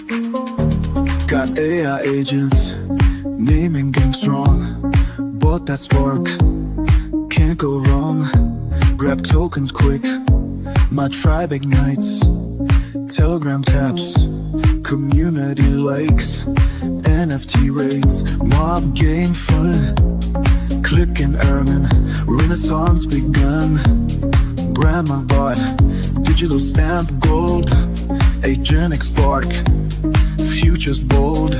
Got AI agents, naming game strong. Bought that spark, can't go wrong. Grab tokens quick, my tribe ignites. Telegram taps, community likes. NFT raids, mob game fun. Click and ermine, renaissance begun. Brand my bot, digital stamp gold. Agenic spark, futures bold.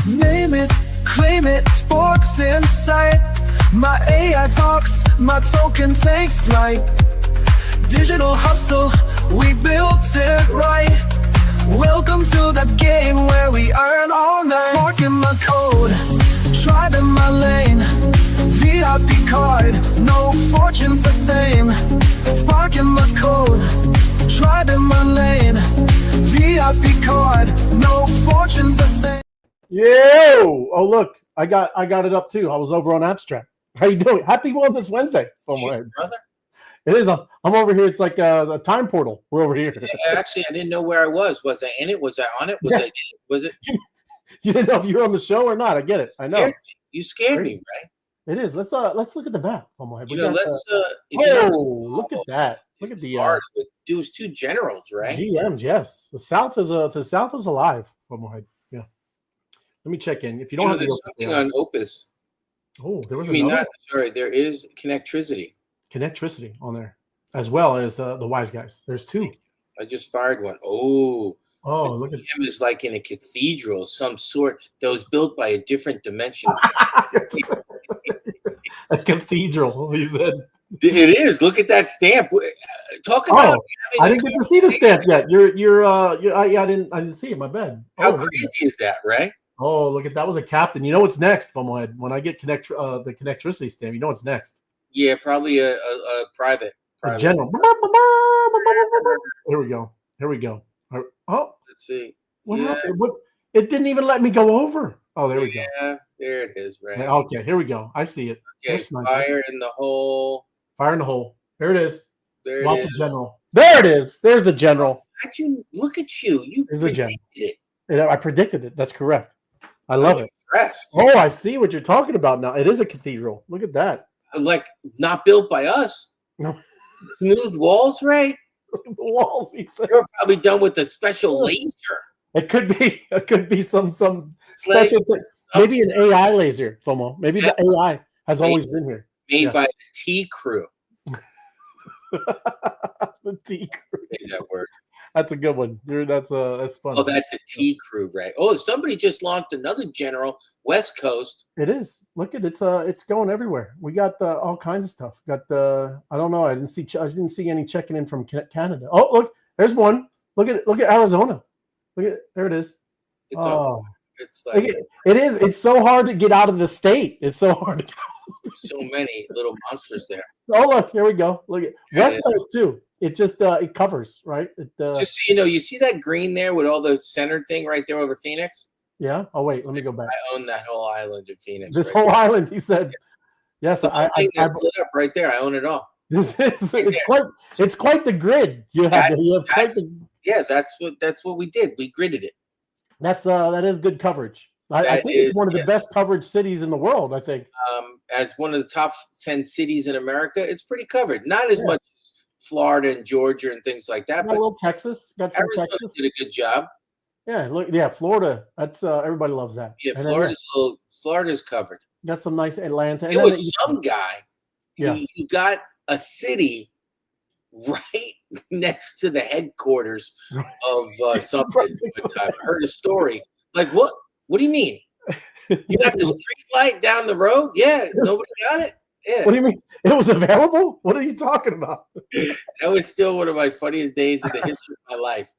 Name it, claim it, sparks in sight. My AI talks, my token takes flight. Digital hustle, we built it right. Welcome to the game where we earn all night. Spark in my code, tribe in my lane. VIP card, no fortune's the same. Spark in my code, tribe in my lane. VIP card, no fortune's the same. Yo! Oh look, I got it up too. I was over on Abstract. How you doing? Happy Wellness Wednesday, brother. It is. I'm over here. It's like a time portal. We're over here. Actually, I didn't know where I was. Was I in it? Was I on it? Was it? You didn't know if you were on the show or not. I get it. I know. You scared me, right? It is. Let's look at the map. Look at that. Look at the it was two generals, right? GMs, yes. The South is alive. Yeah. Let me check in. If you don't have there's something on Opus. Oh, there was there is Connectricity. Connectricity on there, as well as the wise guys. There's two. I just fired one. Oh, look at him is like in a cathedral, some sort that was built by a different dimension. A cathedral, he said. It is. Look at that stamp. Talk about. I didn't get to see the stamp yet. I didn't see it. My bad. How crazy is that, right? Oh, look at that. Was a captain. You know what's next, when I get the Connectricity stamp. You know what's next. Yeah, probably a private. A general. Here we go. Oh, let's see. What happened? It didn't even let me go over. Oh, there we go. Yeah, there it is. Right. Okay, here we go. I see it. Okay, fire in the hole. Fire in the hole. There it is. There Lots it is. Of general. There it is. There's the general. Look at you. You predicted it. I predicted it. That's correct. I love it. Impressed. Oh, I see what you're talking about now. It is a cathedral. Look at that. Like not built by us. No. Smooth walls, right? The walls. He said. You're probably done with a special laser. It could be. It could be some special. Maybe an AI laser, FOMO. Maybe the AI has always been here. Made by the T crew. The T crew. Say that word. That's a good one. That's fun. Oh, that's the T crew, right? Oh, somebody just launched another general, West Coast. It is. Look at it. It's going everywhere. We got all kinds of stuff. Got the. I don't know. I didn't see any checking in from Canada. Oh, look. There's one. Look at Arizona. Look at there. It is. It's like it is. It's so hard to get out of the state. It's so hard to get out. So many little monsters there. Oh, look. Here we go. Look at West Coast too. It just it covers, right? Just so you know, you see that green there with all the center thing right there over Phoenix? Yeah. Oh wait, let me go back. I own that whole island in Phoenix. This whole island, he said. Yes, I lit up right there. I own it all. It's quite the grid. That's what we did. We gridded it. That is good coverage. I think it's one of the best coverage cities in the world. I think as one of the top 10 cities in America, it's pretty covered. Not as much as Florida and Georgia and things like that. But a little Texas. Got some Arizona Texas. Did a good job. Yeah, look. Yeah, Florida. That's everybody loves that. Yeah, Florida's covered. Got some nice Atlanta. It was some guy. Yeah. Who got a city right next to the headquarters of something. I heard a story. Like, what? What do you mean? You got the street light down the road? Yeah, nobody got it. Yeah. What do you mean? It was available? What are you talking about? That was still one of my funniest days in the history of my life.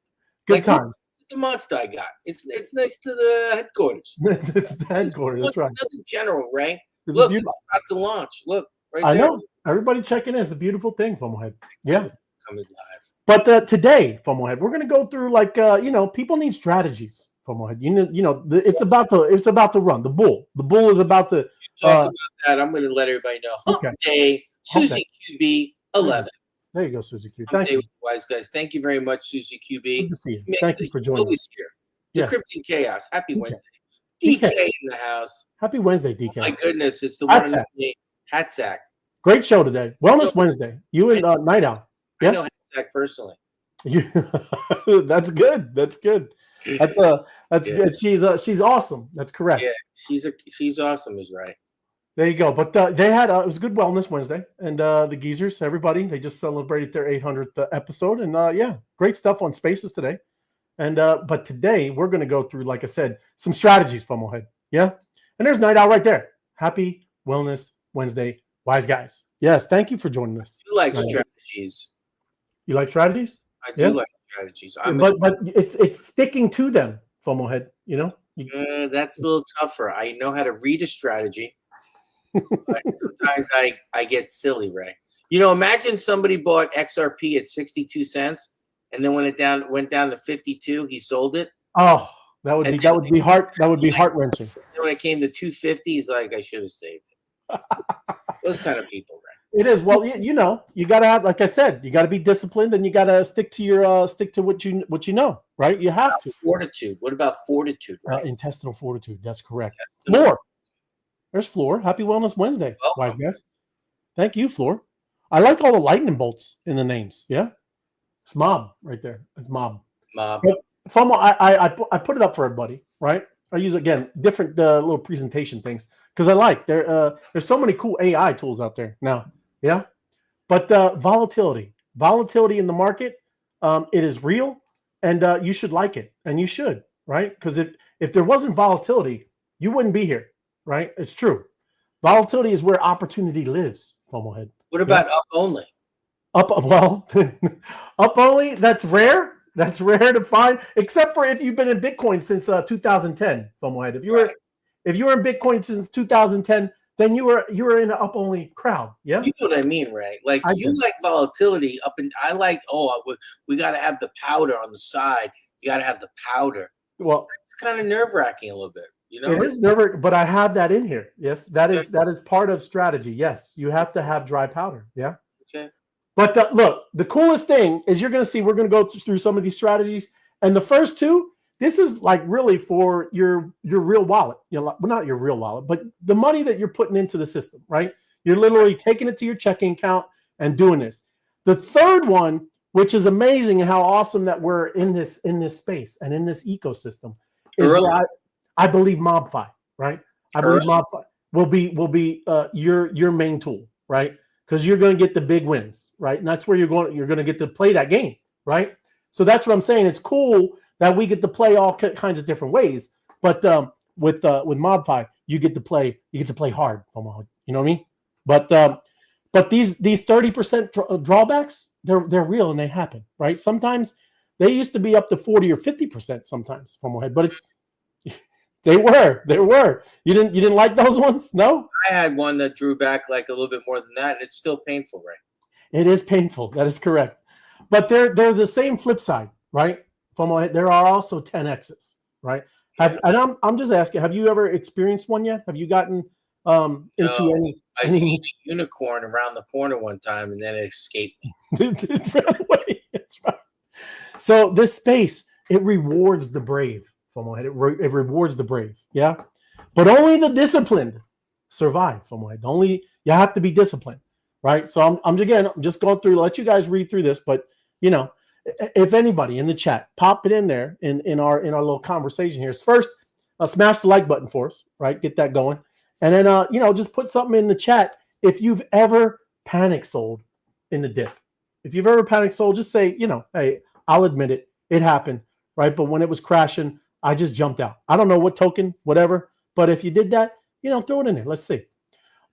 Good times. The monster I got. It's next to the headquarters. It's the headquarters. That's right. Another general, right? Look, it's about to launch. Look, right there. I know. Everybody checking in. It's a beautiful thing, FOMOhead. Yeah. Coming live. But today, FOMOhead, we're going to go through people need strategies. FOMOhead, it's about to run. The bull is about to talk about that. I'm going to let everybody know. Hump Day, Susie QB 11. There you go, Susie Q. I'm Thank David you. Wise Guys. Thank you very much, Susie QB. Good to see you. Makes Thank you this for joining always us. here. Yes. Decrypting Chaos. Happy DK. Wednesday. DK. DK in the house. Happy Wednesday, DK. Oh my goodness, it's the Hat one and Sack. only Hat Sack. Great show today. Wellness Wednesday. You and Night Owl. I know Hat Sack personally. That's good. That's good. That's good. She's awesome. That's correct. Yeah, she's awesome is right. There you go. But they had it was a good Wellness Wednesday, and the geezers, everybody, they just celebrated their 800th episode, and yeah, great stuff on Spaces today. And but today we're going to go through, like I said, some strategies, Fumblehead. Yeah, and there's Night Owl right there. Happy Wellness Wednesday, Wise Guys. Yes, thank you for joining us. You like strategies? You like strategies? I do like strategies. But it's sticking to them, Fumblehead. You know, that's a little tougher. I know how to read a strategy. But sometimes I get silly, Ray. You know, imagine somebody bought XRP at 62 cents, and then when it went down to 52, he sold it. Oh, that would be heart wrenching. When it came to 250, he's like, I should have saved it. Those kind of people, Ray. It is. Well, you know, you got to have, like I said, you got to be disciplined, and you got to stick to what you know, right? You have to. Fortitude. What about fortitude? Right? Intestinal fortitude. That's correct. Floor. There's Floor. Happy Wellness Wednesday, Wise Guys. Thank you, Floor. I like all the lightning bolts in the names. Yeah, it's Mob right there. It's Mob. Mob. But I put it up for everybody, right? I use again different little presentation things because I like there's so many cool AI tools out there now. Yeah, but volatility in the market, it is real, and you should like it, and you should, right? Because if there wasn't volatility, you wouldn't be here. Right? It's true. Volatility is where opportunity lives, Fumblehead. What about up only? Up only, that's rare. That's rare to find, except for if you've been in Bitcoin since 2010, Fumblehead. If you were in Bitcoin since 2010, then you were in an up only crowd. Yeah. You know what I mean, Ray? Like you like volatility I like, we gotta have the powder on the side. You gotta have the powder. Well, it's kind of nerve-wracking a little bit. You know, it is never, but I have that in here. Yes, that is part of strategy. Yes, you have to have dry powder. Yeah. Okay. But look, the coolest thing is you're going to see. We're going to go through some of these strategies, and the first two. This is like really for your real wallet. You know, well, not your real wallet, but the money that you're putting into the system. Right? You're literally taking it to your checking account and doing this. The third one, which is amazing, and how awesome that we're in this space and in this ecosystem, is where I believe MOBFI, right? I believe MOBFI will be your main tool, right? Because you're going to get the big wins, right? And that's where you're going to get to play that game, right? So that's what I'm saying. It's cool that we get to play all kinds of different ways, but with MOBFI, you get to play hard. You know what I mean? But these 30% drawbacks, they're real and they happen, right? Sometimes they used to be up to 40 or 50% sometimes from my head, but They were. You didn't like those ones? No? I had one that drew back like a little bit more than that, and it's still painful, Ray. It is painful. That is correct. But they're the same flip side, right? There are also 10Xs, right? And I'm just asking, have you ever experienced one yet? Have you gotten into any? I seen a unicorn around the corner one time, and then it escaped me. That's right. So this space, it rewards the brave. It rewards the brave, yeah, but only the disciplined survive. Only you have to be disciplined, right? So I'm just going through. Let you guys read through this, but you know, if anybody in the chat, pop it in there in our little conversation here. First, smash the like button for us, right? Get that going, and then just put something in the chat if you've ever panic sold in the dip. If you've ever panic sold, just say, hey, I'll admit it, it happened, right? But when it was crashing, I just jumped out. I don't know what token, whatever. But if you did that, throw it in there. Let's see.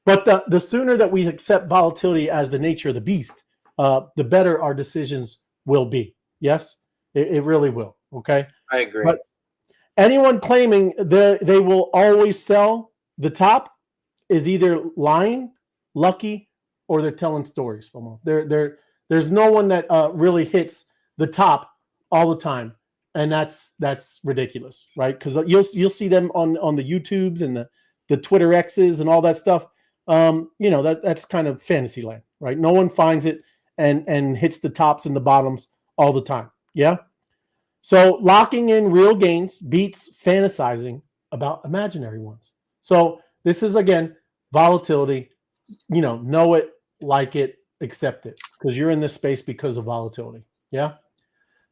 But the sooner that we accept volatility as the nature of the beast, the better our decisions will be. Yes, it really will. Okay. I agree. But anyone claiming they will always sell the top is either lying, lucky, or they're telling stories. There's no one that really hits the top all the time. And that's ridiculous, right? Because you'll see them on the YouTubes and the Twitter X's and all that stuff. That's kind of fantasy land, right? No one finds it and hits the tops and the bottoms all the time. Yeah. So locking in real gains beats fantasizing about imaginary ones. So this is, again, volatility. Know it, like it, accept it, because you're in this space because of volatility. Yeah.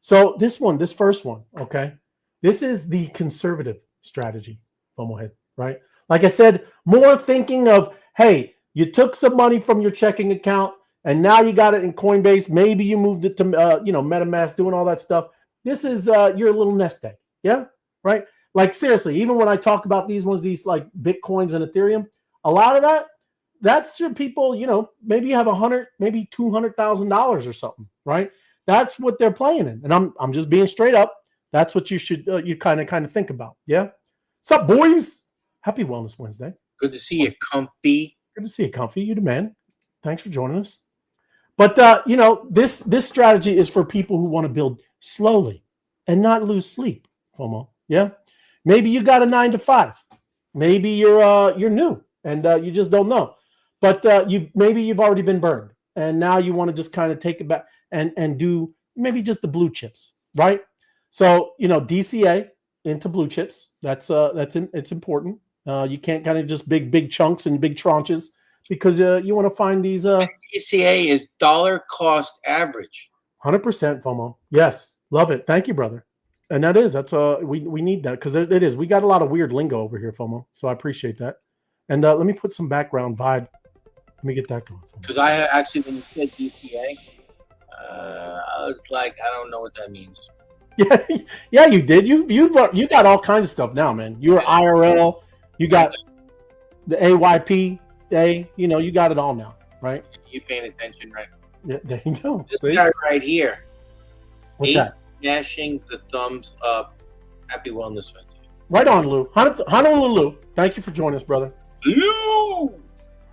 So this first one, okay, this is the conservative strategy, FOMO head, right? Like I said, more thinking of, hey, you took some money from your checking account and now you got it in Coinbase. Maybe you moved it to, MetaMask, doing all that stuff. This is your little nest egg. Yeah. Right. Like, seriously, even when I talk about these ones, these like Bitcoins and Ethereum, a lot of that's your people, maybe you have $100,000, maybe $200,000 or something, right? That's what they're playing in. And I'm just being straight up. That's what you should, you kind of think about. Yeah. What's up, boys? Happy Wellness Wednesday. Good to see you, Comfy. Good to see you, Comfy. You the man. Thanks for joining us. But, this strategy is for people who want to build slowly and not lose sleep, FOMO. Yeah. Maybe you got a 9-to-5. Maybe you're new and you just don't know. But maybe you've already been burned, and now you want to just kind of take it back and do maybe just the blue chips, right? So DCA into blue chips. It's important. You can't kind of just big chunks and big tranches, because you want to find these. DCA is dollar cost average. 100% FOMO. Yes, love it. Thank you, brother. And that's we need that, because it is. We got a lot of weird lingo over here, FOMO. So I appreciate that. And let me put some background vibe. Let me get that going. Because I actually, when you said DCA, I was like, I don't know what that means. Yeah, you did. You got all kinds of stuff now, man. You're IRL. You got the AYP. You got it all now, right? You paying attention, right? Yeah, there you go. This guy right here. What's that? Smashing the thumbs up. Happy Wellness Wednesday. Right on, Lou. Honolulu. Thank you for joining us, brother. Lou!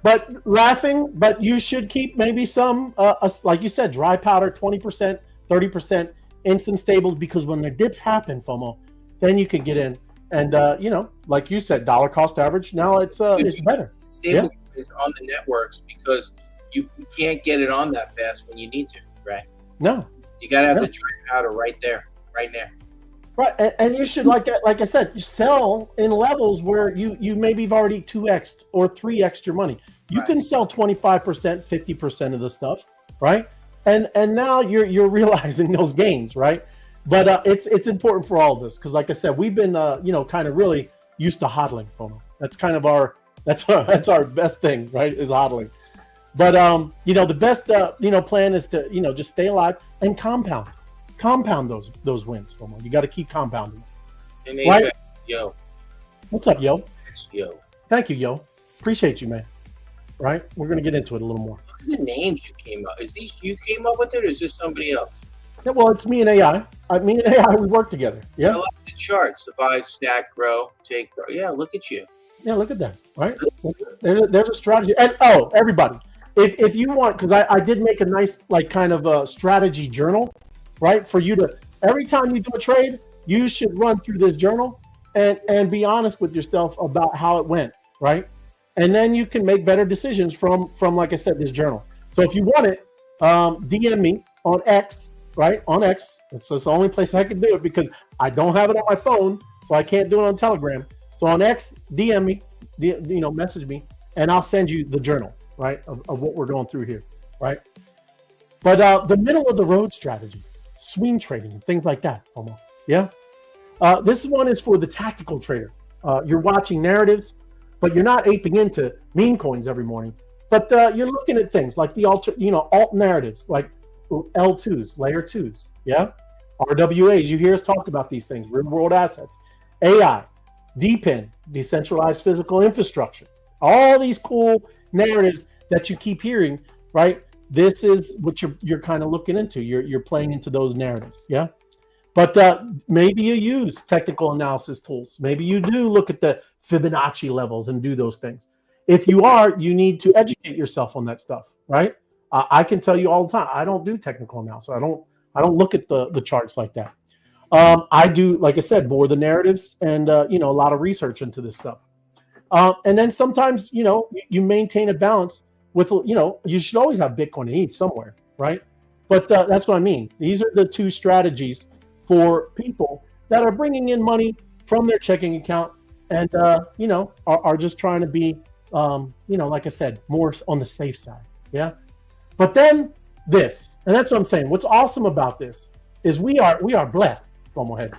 But laughing, but you should keep maybe some, like you said, dry powder, 20%, 30%, instant stables, because when the dips happen, FOMO, then you can get in. And, like you said, dollar cost average, now it's better. Stable is on the networks, because you can't get it on that fast when you need to, right? No. You got to have the dry powder right there, right there. Right, and you should, like I said, you sell in levels where you maybe have already 2x or 3x your money. You can sell 25%, 50% of the stuff, right? And now you're realizing those gains, right? But it's important for all of this, because, like I said, we've been kind of really used to hodling, FOMO. That's kind of our best thing, right? Is hodling. But the best plan is to just stay alive and compound those wins, FOMO. You got to keep compounding. Right? Yo. What's up, yo? It's yo. Thank you, yo. Appreciate you, man. Right? We're going to get into it a little more. Look at the names you came up. Is these you came up with it, or is this somebody else? Yeah, well, it's me and AI. Me and AI, we work together. Yeah. I like the charts. Survive, stack, grow, take, grow. Yeah, look at you. Yeah, look at that. Right? There's a strategy. And everybody, if you want, because I did make a nice kind of a strategy journal, right? For you to, every time you do a trade, you should run through this journal and be honest with yourself about how it went, right? And then you can make better decisions from like I said, this journal. So if you want it, DM me on X, right? On X. It's the only place I can do it, because I don't have it on my phone, so I can't do it on Telegram. So on X, DM me, message me, and I'll send you the journal, right, of what we're going through here, right? But the middle of the road strategy, swing trading, and things like that, almost, yeah? This one is for the tactical trader. You're watching narratives, but you're not aping into meme coins every morning. But you're looking at things like the alt narratives, like L2s, layer 2s, yeah? RWAs, you hear us talk about these things, real world assets, AI, DePIN, decentralized physical infrastructure, all these cool narratives that you keep hearing, right? This is what you're kind of looking into. You're playing into those narratives, yeah? But maybe you use technical analysis tools. Maybe you do look at the Fibonacci levels and do those things. If you are, you need to educate yourself on that stuff, right? I can tell you all the time, I don't do technical analysis. I don't look at the charts like that. I do, like I said, more the narratives and a lot of research into this stuff. And then sometimes you maintain a balance with you should always have Bitcoin and ETH somewhere, right? But that's what I mean. These are the two strategies for people that are bringing in money from their checking account and, you know, are just trying to be, you know, like I said, more on the safe side. Yeah. But then this, and that's what I'm saying. What's awesome about this is we are blessed, Fomohead,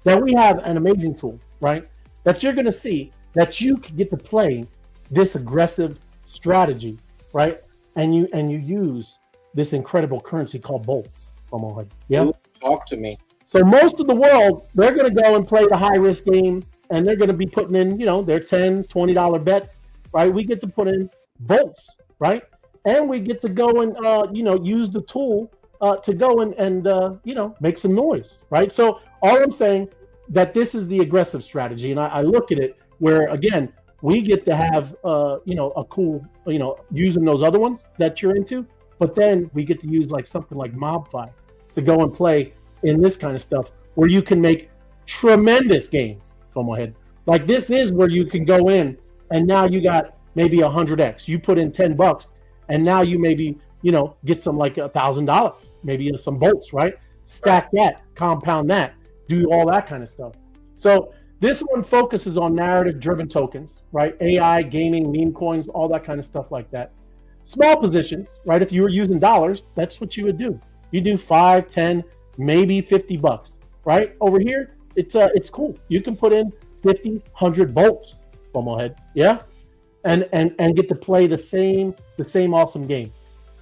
that we have an amazing tool, right? That you're going to see that you can get to play this aggressive strategy, right? And you use this incredible currency called bolts, Fomohead. Yeah. Ooh, talk to me. So most of the world, they're going to go and play the high risk game, and they're going to be putting in, you know, their $10, $20 bets, right? We get to put in bolts, right? And we get to go and, you know, use the tool to go and you know, make some noise, right? So all I'm saying that this is the aggressive strategy. And I look at it where, again, we get to have, you know, a cool, you know, using those other ones that you're into, but then we get to use like something like MOBFI to go and play in this kind of stuff where you can make tremendous gains from ahead. Like this is where you can go in and now you got maybe 100x. You put in $10 and now you maybe, you know, get some like $1,000, maybe some bolts, right? Stack that, compound that, do all that kind of stuff. So this one focuses on narrative driven tokens, right? AI, gaming, meme coins, all that kind of stuff like that. Small positions, right? If you were using dollars, that's what you would do. You do 5, 10, maybe $50, right? Over here, it's cool. You can put in 50, 100 bolts from ahead, yeah, and get to play the same awesome game.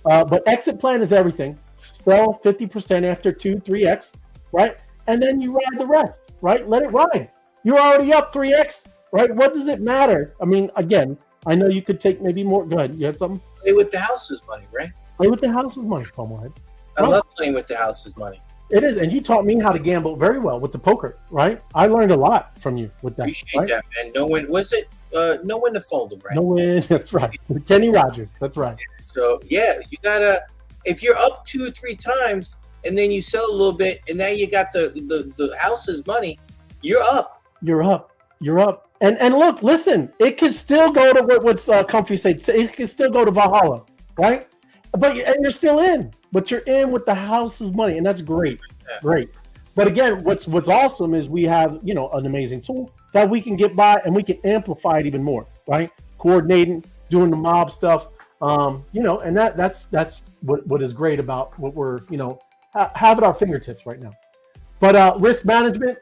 But exit plan is everything. Sell 50% after 2-3x, right? And then you ride the rest, right? Let it ride. You're already up 3x, right? What does it matter? I mean, again, I know you could take maybe more. Go ahead. You had something? Play with the house's money, right? Play with the house's money, come on. I love playing with the house's money. It is, and you taught me how to gamble very well with the poker, right? I learned a lot from you with that. Appreciate right? that, man. Know when to fold them, right? No win, that's right. Kenny Rogers, that's right. So yeah, you gotta. If you're up 2 or 3 times and then you sell a little bit, and now you got the house's money, you're up. You're up. You're up. And look, listen, it can still go to what's Comfy say. It can still go to Valhalla, right? But you're still in. But you're in with the house's money, and that's great. Yeah. Great. But again, what's awesome is we have, you know, an amazing tool that we can get by and we can amplify it even more, right? Coordinating, doing the mob stuff, you know, and that's what is great about what we're, you know, have at our fingertips right now. But risk management,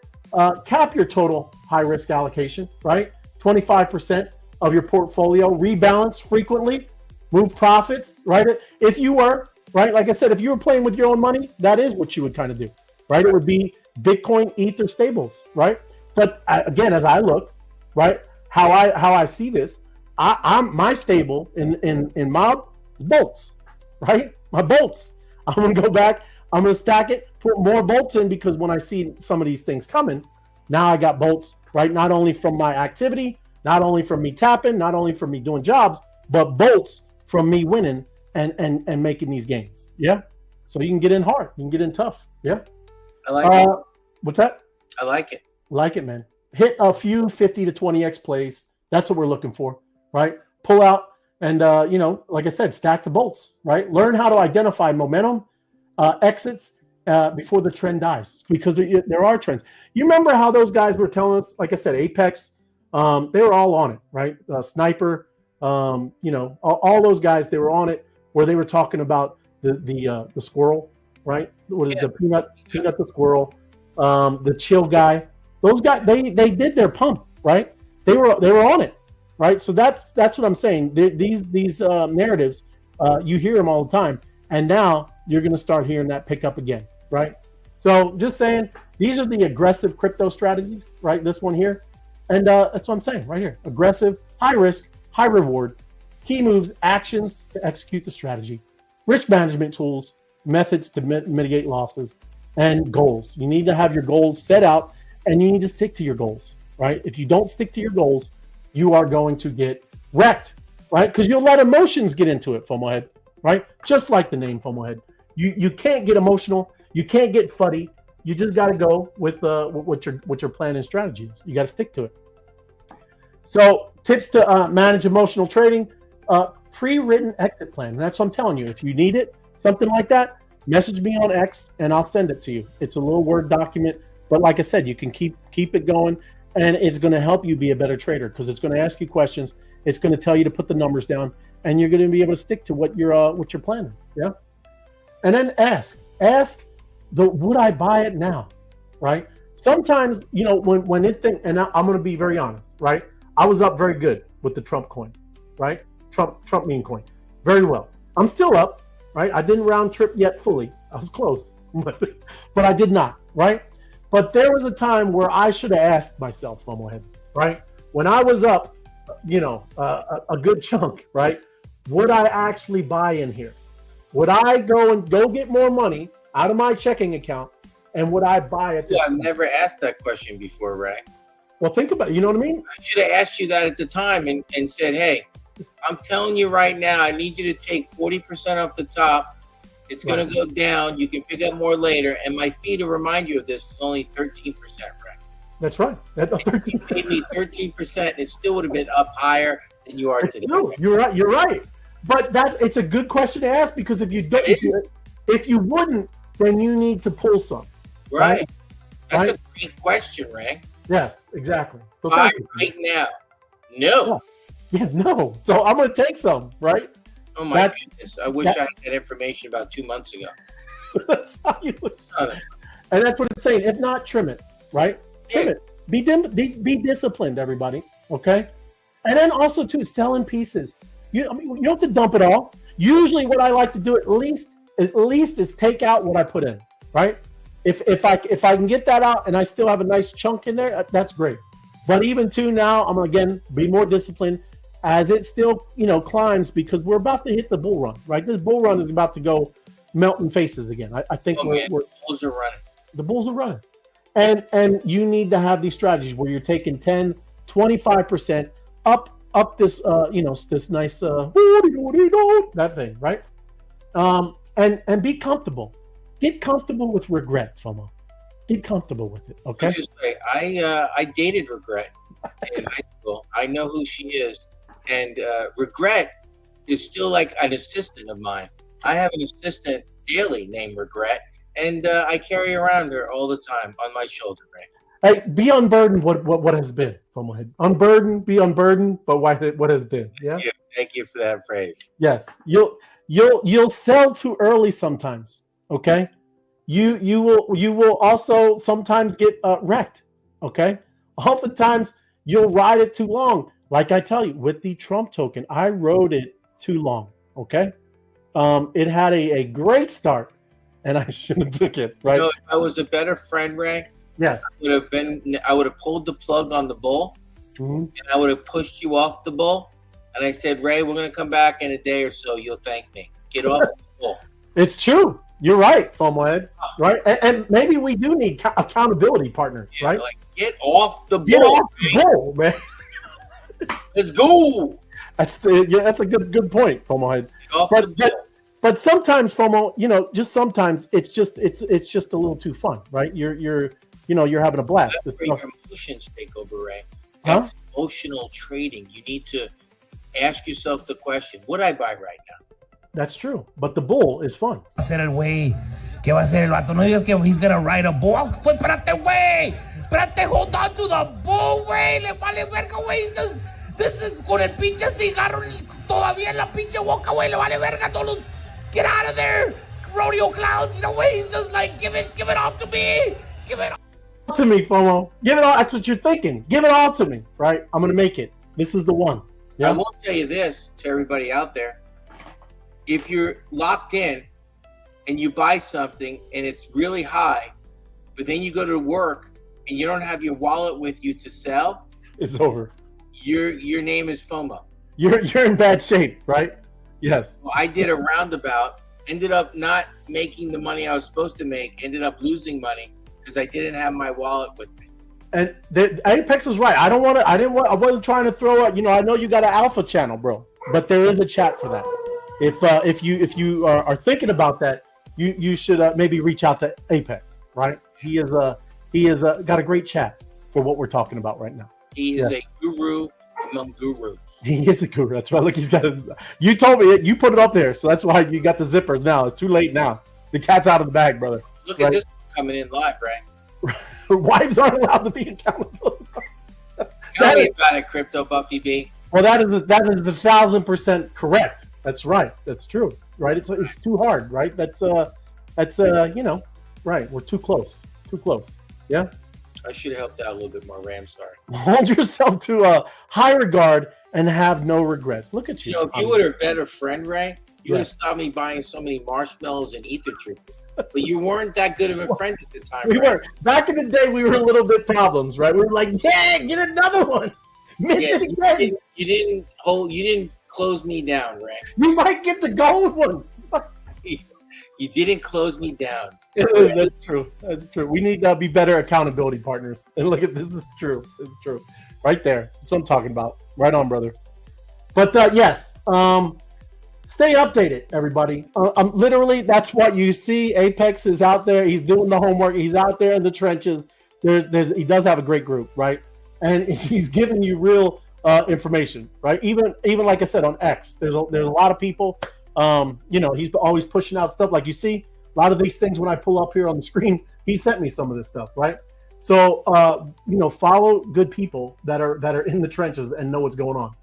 cap your total high risk allocation, right? 25% of your portfolio, rebalance frequently, move profits, right? If you were, right, like I said, if you were playing with your own money, that is what you would kind of do, right? It would be Bitcoin, Ether, stables, right? But again, as I look, right, how I see this, I'm my stable in mob is bolts, right? My bolts. I'm gonna go back. I'm gonna stack it, put more bolts in because when I see some of these things coming, now I got bolts, right? Not only from my activity, not only from me tapping, not only from me doing jobs, but bolts from me winning and making these gains. Yeah. So you can get in hard. You can get in tough. Yeah. I like it. What's that? I like it. Like it, man. Hit a few 50 to 20x plays. That's what we're looking for, right? Pull out and, you know, like I said, stack the bolts, right? Learn how to identify momentum, exits before the trend dies because there are trends. You remember how those guys were telling us, like I said, Apex, they were all on it, right? Sniper, you know, all those guys, they were on it where they were talking about the squirrel, right? The peanut the squirrel, the chill guy. Those guys, they did their pump, right? They were on it, right? So that's what I'm saying. These narratives, you hear them all the time, and now you're going to start hearing that pick up again, right? So just saying, these are the aggressive crypto strategies, right? This one here, and that's what I'm saying right here: aggressive, high risk, high reward, key moves, actions to execute the strategy, risk management tools, methods to mitigate losses, and goals. You need to have your goals set out, and you need to stick to your goals, right? If you don't stick to your goals, you are going to get wrecked, right? Because you'll let emotions get into it, FOMO head, right? Just like the name FOMO head. You can't get emotional. You can't get fuddy. You just got to go with what your plan and strategy is. You got to stick to it. So tips to manage emotional trading, pre-written exit plan. And that's what I'm telling you. If you need it, something like that, message me on X and I'll send it to you. It's a little Word document, but like I said, you can keep it going, and it's going to help you be a better trader because it's going to ask you questions. It's going to tell you to put the numbers down, and you're going to be able to stick to what your plan is. Yeah, and then ask would I buy it now, right? Sometimes, you know, when it think, and I'm going to be very honest, right? I was up very good with the Trump coin, right? Trump meme coin, very well. I'm still up, right? I didn't round trip yet fully. I was close, but I did not, right? But there was a time where I should have asked myself, FOMO, right? When I was up, you know, a good chunk, right? Would I actually buy in here? Would I go get more money out of my checking account, and would I buy it? I've never asked that question before, Ray. Well, think about it. You know what I mean? I should have asked you that at the time and said, hey, I'm telling you right now, I need you to take 40% off the top. It's going to go down. You can pick up more later. And my fee to remind you of this is only 13%, Ray. That's right. You paid me 13%, and it still would have been up higher than you are today. No, you're right. You're right. But it's a good question to ask, because if you don't, if you wouldn't, then you need to pull some. Right. That's a great question, Ray. Yes, exactly. So right now. No. Yeah, no. So I'm going to take some, right? Oh my goodness. I wish I had that information about 2 months ago. That's how you look. And that's what it's saying. If not, trim it, right? Trim it. Be disciplined, everybody. Okay? And then also, too, sell in pieces. You don't have to dump it all. Usually what I like to do at least is take out what I put in, right? If I can get that out and I still have a nice chunk in there, that's great. But even too now, I'm going to, again, be more disciplined as it still, climbs, because we're about to hit the bull run, right? This bull run is about to go melting faces again. I think the bulls are running. The bulls are running. And you need to have these strategies where you're taking 10, 25% up this, this nice, that thing, right? And be comfortable. Get comfortable with regret, FOMO. Get comfortable with it, okay? Just say, I dated Regret in high school. I know who she is. And Regret is still like an assistant of mine. I have an assistant daily named Regret, and I carry around her all the time on my shoulder, right? Hey, be unburdened what has been, FOMO. Unburdened, be unburdened, but what has been. Yeah. Thank you for that phrase. Yes. You'll sell too early sometimes. Okay, you will also sometimes get wrecked. Okay, oftentimes you'll ride it too long. Like I tell you, with the Trump token, I rode it too long. Okay, it had a great start, and I shouldn't have took it. Right? If I was a better friend, Ray, yes, I would have pulled the plug on the bull, and I would have pushed you off the bull, and I said, Ray, we're going to come back in a day or so. You'll thank me. Get off the bull. It's true. You're right, FOMO Ed. Right, and maybe we do need accountability partners, right? Like, get off the bull. Get off the bull, man. Let's go. That's a good point, FOMO Ed. But sometimes, FOMO, just sometimes it's just a little too fun, right? You're having a blast. That's where your emotions take over, Ray. That's emotional trading. You need to ask yourself the question: would I buy right now? That's true, but the bull is fun. Va a ser el güey. ¿Qué va a hacer el vato? No digas que he's gonna ride a bull. Pues espérate, güey. Espérate, hold on to the bull, güey. Le vale verga, güey. This is con el pinche cigarro todavía en la pinche boca, güey. Le vale verga todos los. Get out of there, rodeo clowns. Güey. He's just like, give it all to me. Give it all to me, FOMO. Give it all. That's what you're thinking. Give it all to me, right? I'm gonna make it. This is the one. Yeah? I will tell you this to everybody out there. If you're locked in and you buy something and it's really high, but then you go to work and you don't have your wallet with you to sell, it's over. Your name is FOMO. You're in bad shape, right? Yes. Well, I did a roundabout, ended up not making the money I was supposed to make, ended up losing money because I didn't have my wallet with me. And Apex is right. I wasn't trying to throw out, I know you got an alpha channel, bro, but there is a chat for that. If you are thinking about that, you should maybe reach out to Apex, right? He is got a great chat for what we're talking about right now. He is a guru among gurus. He is a guru. That's right. Look, he's got his. You told me it. You put it up there, so that's why you got the zippers now. It's too late now. The cat's out of the bag, brother. Look at this coming in live, right? Wives aren't allowed to be accountable. Tell me about it, Crypto Buffy B. Well, that is 1,000% correct. That's right. That's true. Right? It's too hard. Right? That's right. We're too close. Too close. Yeah. I should have helped out a little bit more, Ram. Sorry. Hold yourself to a high regard and have no regrets. Look at you. You know, if you were a better friend, Ray, you would have stopped me buying so many marshmallows and ether trees. But you weren't that good of a friend at the time. We Ray. were. Back in the day, we were a little bit problems, right? We were like, yeah, get another one. Mint it again. You didn't close me down, Ray. You might get the gold one. You didn't close me down. That's true. That's true. We need to be better accountability partners. And look at this. Is true. This is true. Right there. That's what I'm talking about. Right on, brother. But yes, stay updated, everybody. Literally, that's what you see. Apex is out there. He's doing the homework. He's out there in the trenches. He does have a great group, right? And he's giving you real information, right? Even like I said on X, there's a lot of people. He's always pushing out stuff. Like you see, a lot of these things when I pull up here on the screen, he sent me some of this stuff, right? So follow good people that are in the trenches and know what's going on.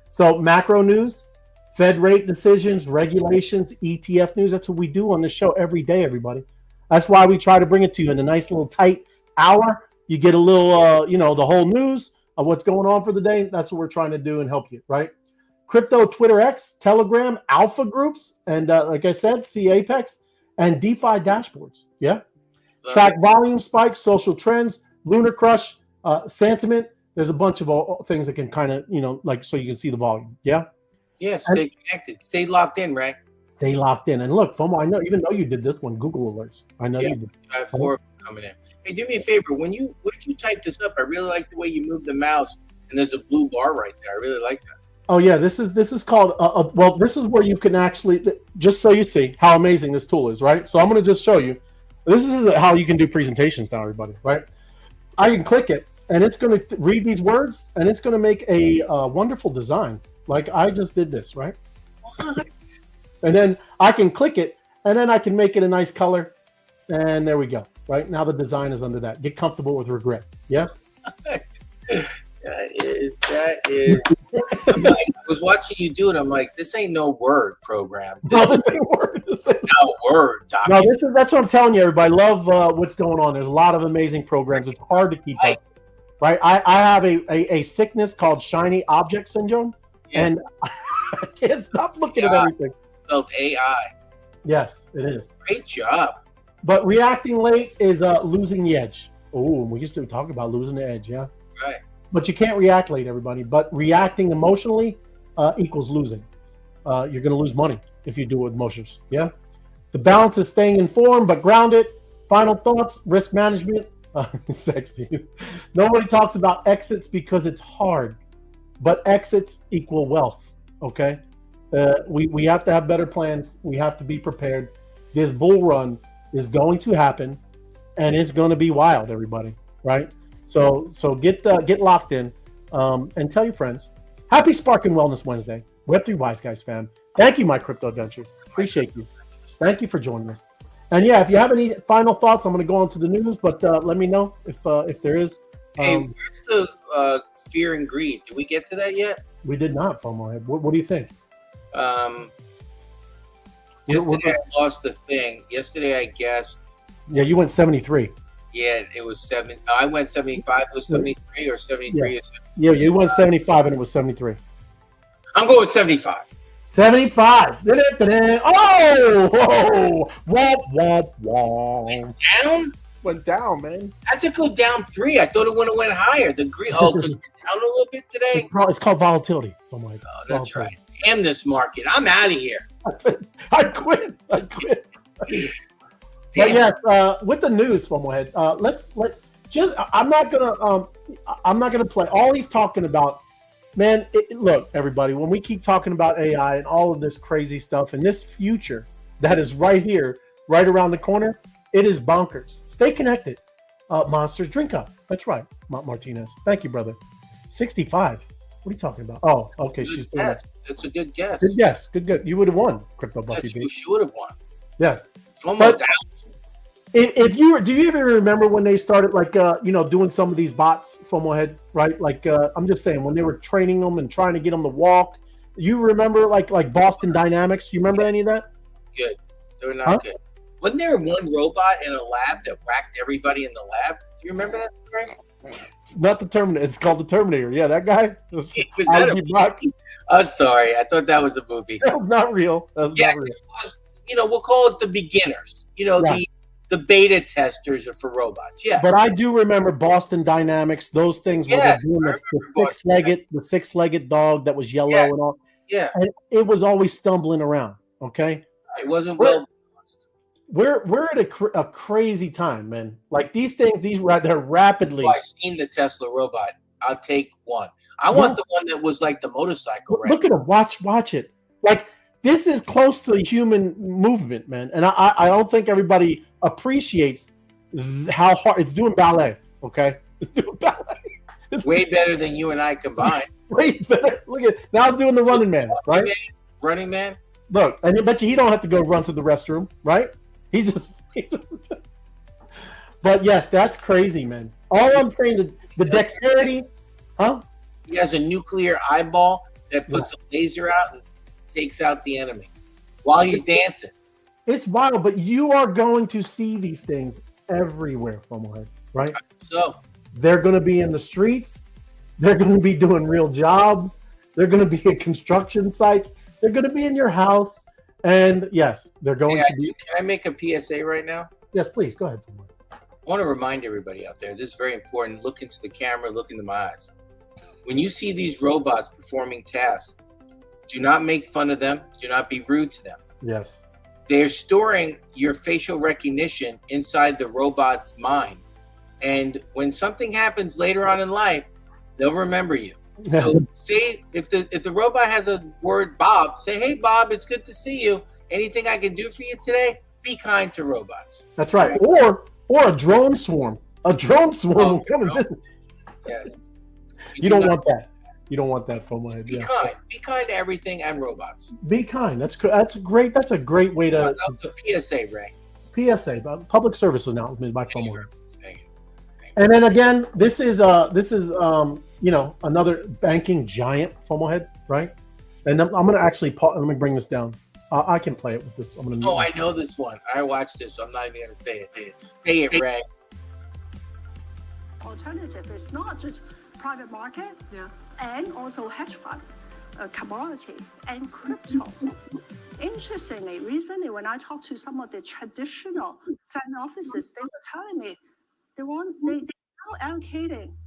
So macro news, Fed rate decisions, regulations, ETF news. That's what we do on this show every day, everybody. That's why we try to bring it to you in a nice little tight hour. You get a little, the whole news of what's going on for the day. That's what we're trying to do and help you, right? Crypto, Twitter X, Telegram, Alpha groups, and like I said, see Apex, and DeFi dashboards. Yeah. Track volume spikes, social trends, lunar crush, sentiment. There's a bunch of things that can kind of, so you can see the volume. Yeah. Yeah. Stay connected. Stay locked in, right? Stay locked in. And look, FOMO, I know, even though you did this one, Google alerts. I know you did. I have 4 of them coming in. Hey, do me a favor. When you type this up, I really like the way you move the mouse, and there's a blue bar right there. I really like that. Oh yeah, this is called. This is where you can actually, just so you see how amazing this tool is, right? So I'm going to just show you. This is how you can do presentations now, everybody, right? I can click it, and it's going to read these words, and it's going to make a wonderful design. Like I just did this, right? What? And then I can click it, and then I can make it a nice color, and there we go. Right now the design is under that. Get comfortable with regret. Yeah. That is. I was watching you do it. I'm like, this ain't no Word program. This ain't Word. No Word document. No, that's what I'm telling you, everybody. Love what's going on. There's a lot of amazing programs. It's hard to keep up. Right. I have a sickness called shiny object syndrome, and I can't stop looking at everything. Spelled AI. Yes, it is. Great job. But reacting late is losing the edge. Oh, we used to talk about losing the edge, yeah. Right. But you can't react late, everybody. But reacting emotionally equals losing. You're going to lose money if you do it with emotions, yeah? The balance is staying informed but grounded. Final thoughts, risk management, sexy. Nobody talks about exits because it's hard. But exits equal wealth, okay? We have to have better plans. We have to be prepared. This bull run is going to happen, and it's going to be wild, everybody, right? So get locked in, and tell your friends. Happy Spark and Wellness Wednesday, Web3 Wise Guys fam. Thank you, my crypto adventures. Appreciate you. Thank you for joining us. And yeah, if you have any final thoughts, I'm going to go on to the news, but let me know if there is. Hey, where's the fear and greed? Did we get to that yet? We did not, FOMO. What do you think? Yesterday I lost a thing. Yesterday I guessed. Yeah, you went 73. Yeah, it was 7. I went 75. It was 73 or 73. Yeah, yeah, you went 75 and it was 73. I'm going with 75. 75. Oh! Whoa! Womp. Down? Went down, man. That's a good down 3. I thought it would have went higher. The green. Oh, because we're down a little bit today. It's called volatility. Oh my God. Oh, that's right. Damn this market. I'm out of here. That's it. I quit. But yes, with the news, FOMO head, I'm not gonna play. All he's talking about, man. Look, everybody, when we keep talking about AI and all of this crazy stuff and this future that is right here, right around the corner, it is bonkers. Stay connected. Monsters, drink up. That's right, Martinez. Thank you, brother. 65. What are you talking about? Oh, okay. Good She's doing guess. that. It's a good guess. Good guess. Good. You would have won, Crypto Buffy. Yes, she would have won. Yes. Someone's out. If you were, do you ever remember when they started doing some of these bots from head, right? I'm just saying when they were training them and trying to get them to walk. You remember like Boston Dynamics? You remember any of that? Good. They were not good. Wasn't there one robot in a lab that whacked everybody in the lab? Do you remember that? Right? It's not the Terminator. It's called the Terminator. Yeah, that guy. Was that a movie? I'm sorry. I thought that was a movie. That was not real. That was not real. It was, we'll call it the beginners. The beta testers are for robots. Yeah. But I do remember Boston Dynamics. Those things were doing the six-legged dog that was yellow and all. Yeah. And it was always stumbling around. Okay. It wasn't well. We're at a crazy time, man. Like these things, they're rapidly. I've seen the Tesla robot. I'll take one. I want the one that was like the motorcycle. Right? Look at it. Watch it. Like this is close to human movement, man. And I don't think everybody appreciates how hard it's doing ballet. Okay, it's doing ballet. It's way better than you and I combined. Way better. Look at now. It's doing the running man, right? Running man. Look, and I bet you he don't have to go run to the restroom, right? He's just But yes, that's crazy, man. All I'm saying, the dexterity, huh? He has a nuclear eyeball that puts a laser out and takes out the enemy while he's dancing. It's wild, but you are going to see these things everywhere, Fomohead, right? So they're going to be in the streets. They're going to be doing real jobs. They're going to be at construction sites. They're going to be in your house. And yes, they're going to be. Can I make a PSA right now? Yes, please. Go ahead, Fomohead. I want to remind everybody out there, this is very important. Look into the camera, look into my eyes. When you see these robots performing tasks, do not make fun of them. Do not be rude to them. Yes. They're storing your facial recognition inside the robot's mind. And when something happens later on in life, they'll remember you. So say if the robot has a word Bob, say, hey, Bob, it's good to see you. Anything I can do for you today? Be kind to robots. That's right. Or a drone swarm. A drone swarm will come and visit. Yes. You don't want that. You don't want that, Fomohead. Be kind. Be kind to everything and robots. Be kind. That's great. That's a great way to. That's a PSA, Ray. PSA, public service announcement by Fomohead. And then again, this is another banking giant, Fomohead, right? And I'm going to actually let me bring this down. I can play it with this. I know this one. I watched this, so I'm not even going to say it. Pay it, Ray. Alternative is not just private market, and also hedge fund, commodity, and crypto. Interestingly, recently when I talked to some of the traditional family offices, they were telling me they're now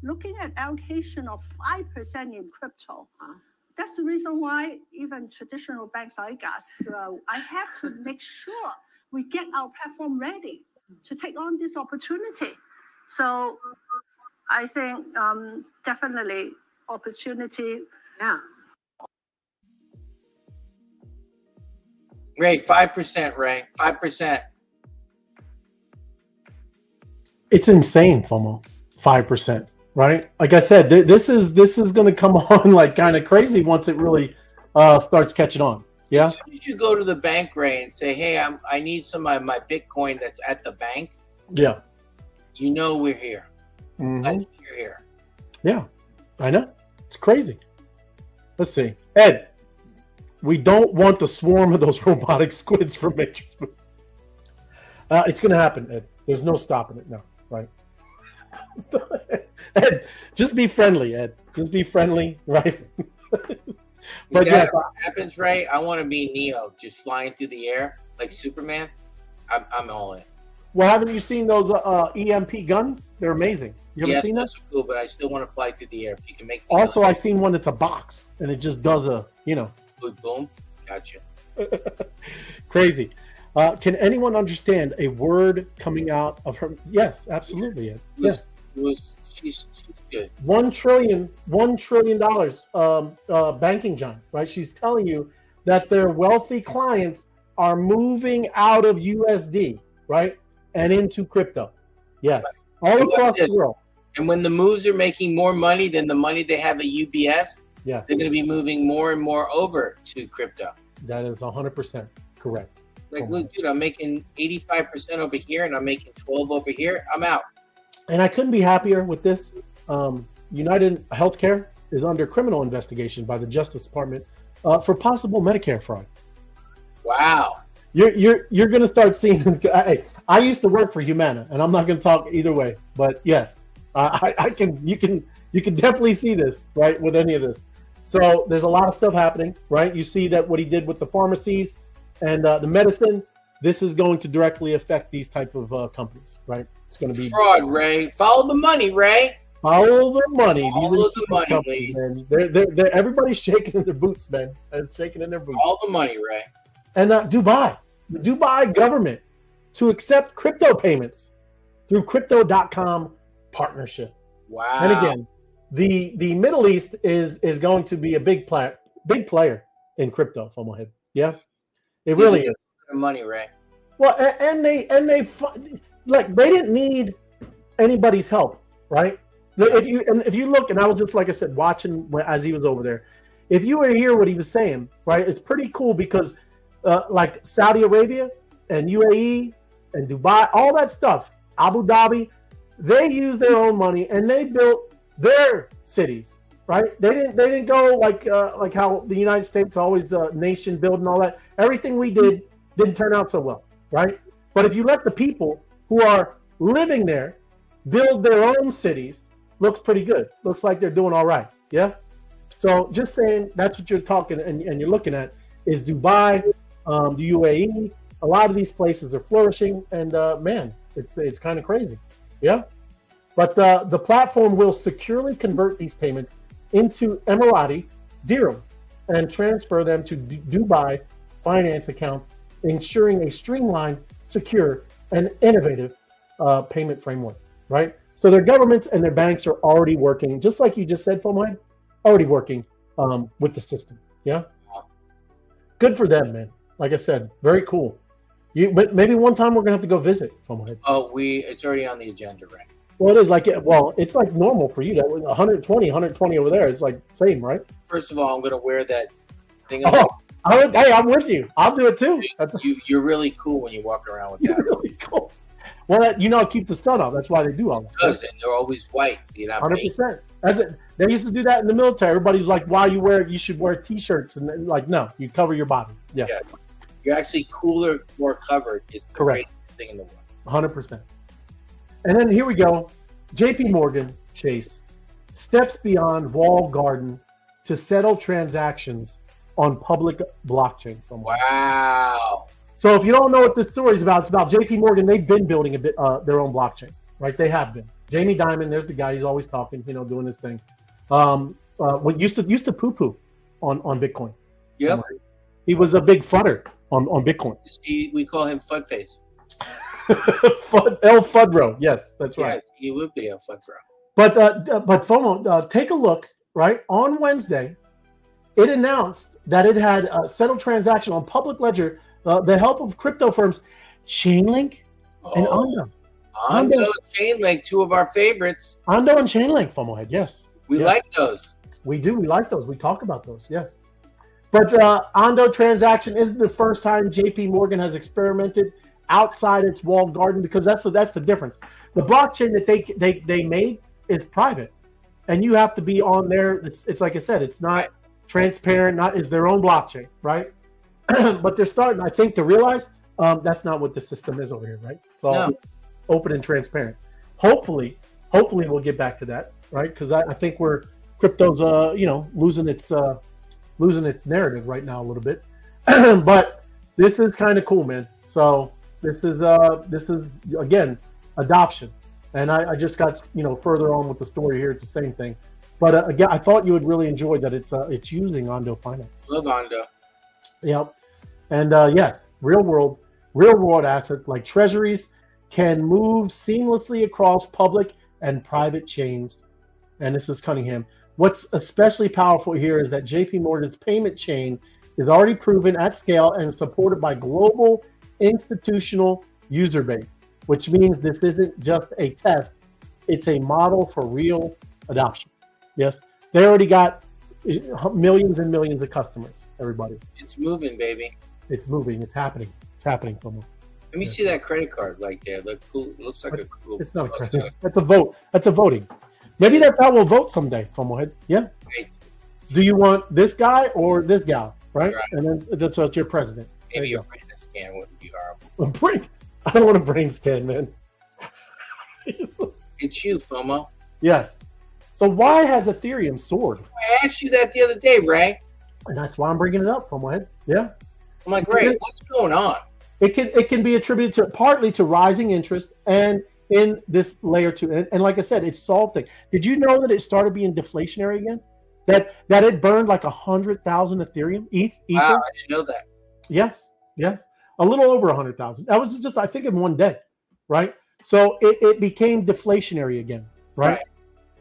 looking at allocation of 5% in crypto. That's the reason why even traditional banks like us, I have to make sure we get our platform ready to take on this opportunity. So I think definitely opportunity. Yeah. Ray, 5%, Ray, 5%. It's insane, FOMO. 5%, right? Like I said, this is going to come on like kind of crazy once it really starts catching on. Yeah. As soon as you go to the bank, Ray, and say, "Hey, I need some of my Bitcoin that's at the bank." Yeah. You know we're here. Mm-hmm. You're here. Yeah, I know. It's crazy. Let's see, Ed. We don't want the swarm of those robotic squids from Matrix. It's going to happen, Ed. There's no stopping it now, right? Ed, just be friendly, Ed. Just be friendly, right? But yeah, if that happens, Ray, I want to be Neo, just flying through the air like Superman. I'm all in. Well, haven't you seen those EMP guns? They're amazing. You haven't seen those? Are cool, but I still want to fly through the air. If you can make. Also, I seen one that's a box, and it just does Boom. Gotcha. Crazy. Can anyone understand a word coming out of her? Yes, absolutely. She's good. $1 trillion banking giant, right? She's telling you that their wealthy clients are moving out of USD, right, and into crypto. Yes, all across the world. And when the moves are making more money than the money they have at UBS, Yeah, they're going to be moving more and more over to crypto. that is 100% correct. Like, Oh, look, dude, I'm making 85% over here, and I'm making 12 over here. I'm out. And I couldn't be happier with this. United Healthcare is under criminal investigation by the Justice Department for possible Medicare fraud. Wow. You're going to start seeing this. Hey, I used to work for Humana, and I'm not going to talk either way. But yes, I can. You can definitely see this right with any of this. So there's a lot of stuff happening, right? You see that what he did with the pharmacies and the medicine. This is going to directly affect these type of companies, right? It's going to be fraud, Ray. Follow the money, Ray. Follow the money. Follow the money, companies, man. They're everybody's shaking in their boots, man. They're shaking in their boots. All the money, Ray. And the Dubai government to accept crypto payments through crypto.com partnership. Wow. And again, the Middle East is going to be a big player in crypto, from my head. Yeah, it really is. Money, Ray. Well, and they like they didn't need anybody's help, right? If you look, and I was just, like I said, watching as he was over there. If you were to hear what he was saying, right, it's pretty cool because like Saudi Arabia and UAE and Dubai, all that stuff, Abu Dhabi, they use their own money and they built their cities, right? They didn't go like how the United States always nation building all that. Everything we did didn't turn out so well, right? But if you let the people who are living there build their own cities, looks pretty good. Looks like they're doing all right. Yeah. So just saying, that's what you're talking and you're looking at is Dubai, the UAE. A lot of these places are flourishing, and man, it's kind of crazy. Yeah. But the platform will securely convert these payments into Emirati dirhams and transfer them to Dubai finance accounts, ensuring a streamlined, secure, and innovative payment framework, right? So their governments and their banks are already working, just like you just said, Fomoy, already working with the system. Yeah. Good for them, man. Like I said, very cool. But maybe one time we're gonna have to go visit, Fomoy. Oh, it's already on the agenda, Ray. Well, it is it's like normal for you. That 120 over there. It's like same, right? First of all, I'm gonna wear that thing. Hey, I'm with you. I'll do it too. You're really cool when you walk around with that. You're really cool. Well, it keeps the sun off. That's why they do all that. It does, and they're always white. So 100%. They used to do that in the military. Everybody's like, "Why you should wear T-shirts?" And like, no, you cover your body. Yeah. You're actually cooler, more covered. It's the correct greatest thing in the world. 100%. And then here we go. JPMorgan Chase steps beyond walled garden to settle transactions on public blockchain. Wow. So if you don't know what this story is about, it's about JPMorgan. They've been building their own blockchain, right? They have been. Jamie Dimon, there's the guy. He's always talking, doing his thing. What used to poo-poo on Bitcoin. Yep. He was a big fudder on Bitcoin. We call him Fudface. El Fudro. Yes, that's right. Yes, he would be El Fudro. But FOMO, take a look, right? On Wednesday, it announced that it had settled transaction on public ledger, the help of crypto firms, Chainlink and Ondo. Ondo, Chainlink, two of our favorites. Ondo and Chainlink, FOMO, yes. We like those. We do. We like those. We talk about those, yes. But Ondo transaction isn't the first time JPMorgan has experimented outside its walled garden, because that's the difference. The blockchain that they made is private, and you have to be on there. It's like I said, it's not transparent. Is their own blockchain, right? But they're starting, I think, to realize that's not what the system is over here, right? It's all open and transparent. Hopefully we'll get back to that, right? Because I think crypto's losing its narrative right now a little bit. But this is kind of cool, man. So this is again adoption, and I just got further on with the story here. It's the same thing, but again, I thought you would really enjoy that it's using Ondo Finance. Love Ondo. Yep, and yes, real world assets like treasuries can move seamlessly across public and private chains. And this is Cunningham. What's especially powerful here is that JPMorgan's payment chain is already proven at scale and supported by global institutional user base, which means this isn't just a test, it's a model for real adoption. Yes, they already got millions and millions of customers. Everybody, It's moving, baby. it's moving. It's happening. It's happening, FOMO. Let me see that credit card right there. Look, cool. Looks like a cool. It's not a looks credit. like That's a vote. That's a voting. Maybe that's how we'll vote someday, FOMO head. Yeah. Right. Do you want this guy or this gal? Right? Right. And then that's your president. There Maybe you a brain scan wouldn't be horrible. go. I don't want a brain scan, man. It's you, FOMO. Yes. So why has Ethereum soared? I asked you that the other day, Ray. And that's why I'm bringing it up, FOMO head. Yeah. I'm like, Ray, what's going on? It can be attributed to partly to rising interest and in this layer two. And like I said, it's solved thing. Did you know that it started being deflationary again? That it burned like 100,000 Ethereum, Ether? Wow, I didn't know that. Yes. A little over 100,000. That was just, I think, in one day, right? So it became deflationary again, right?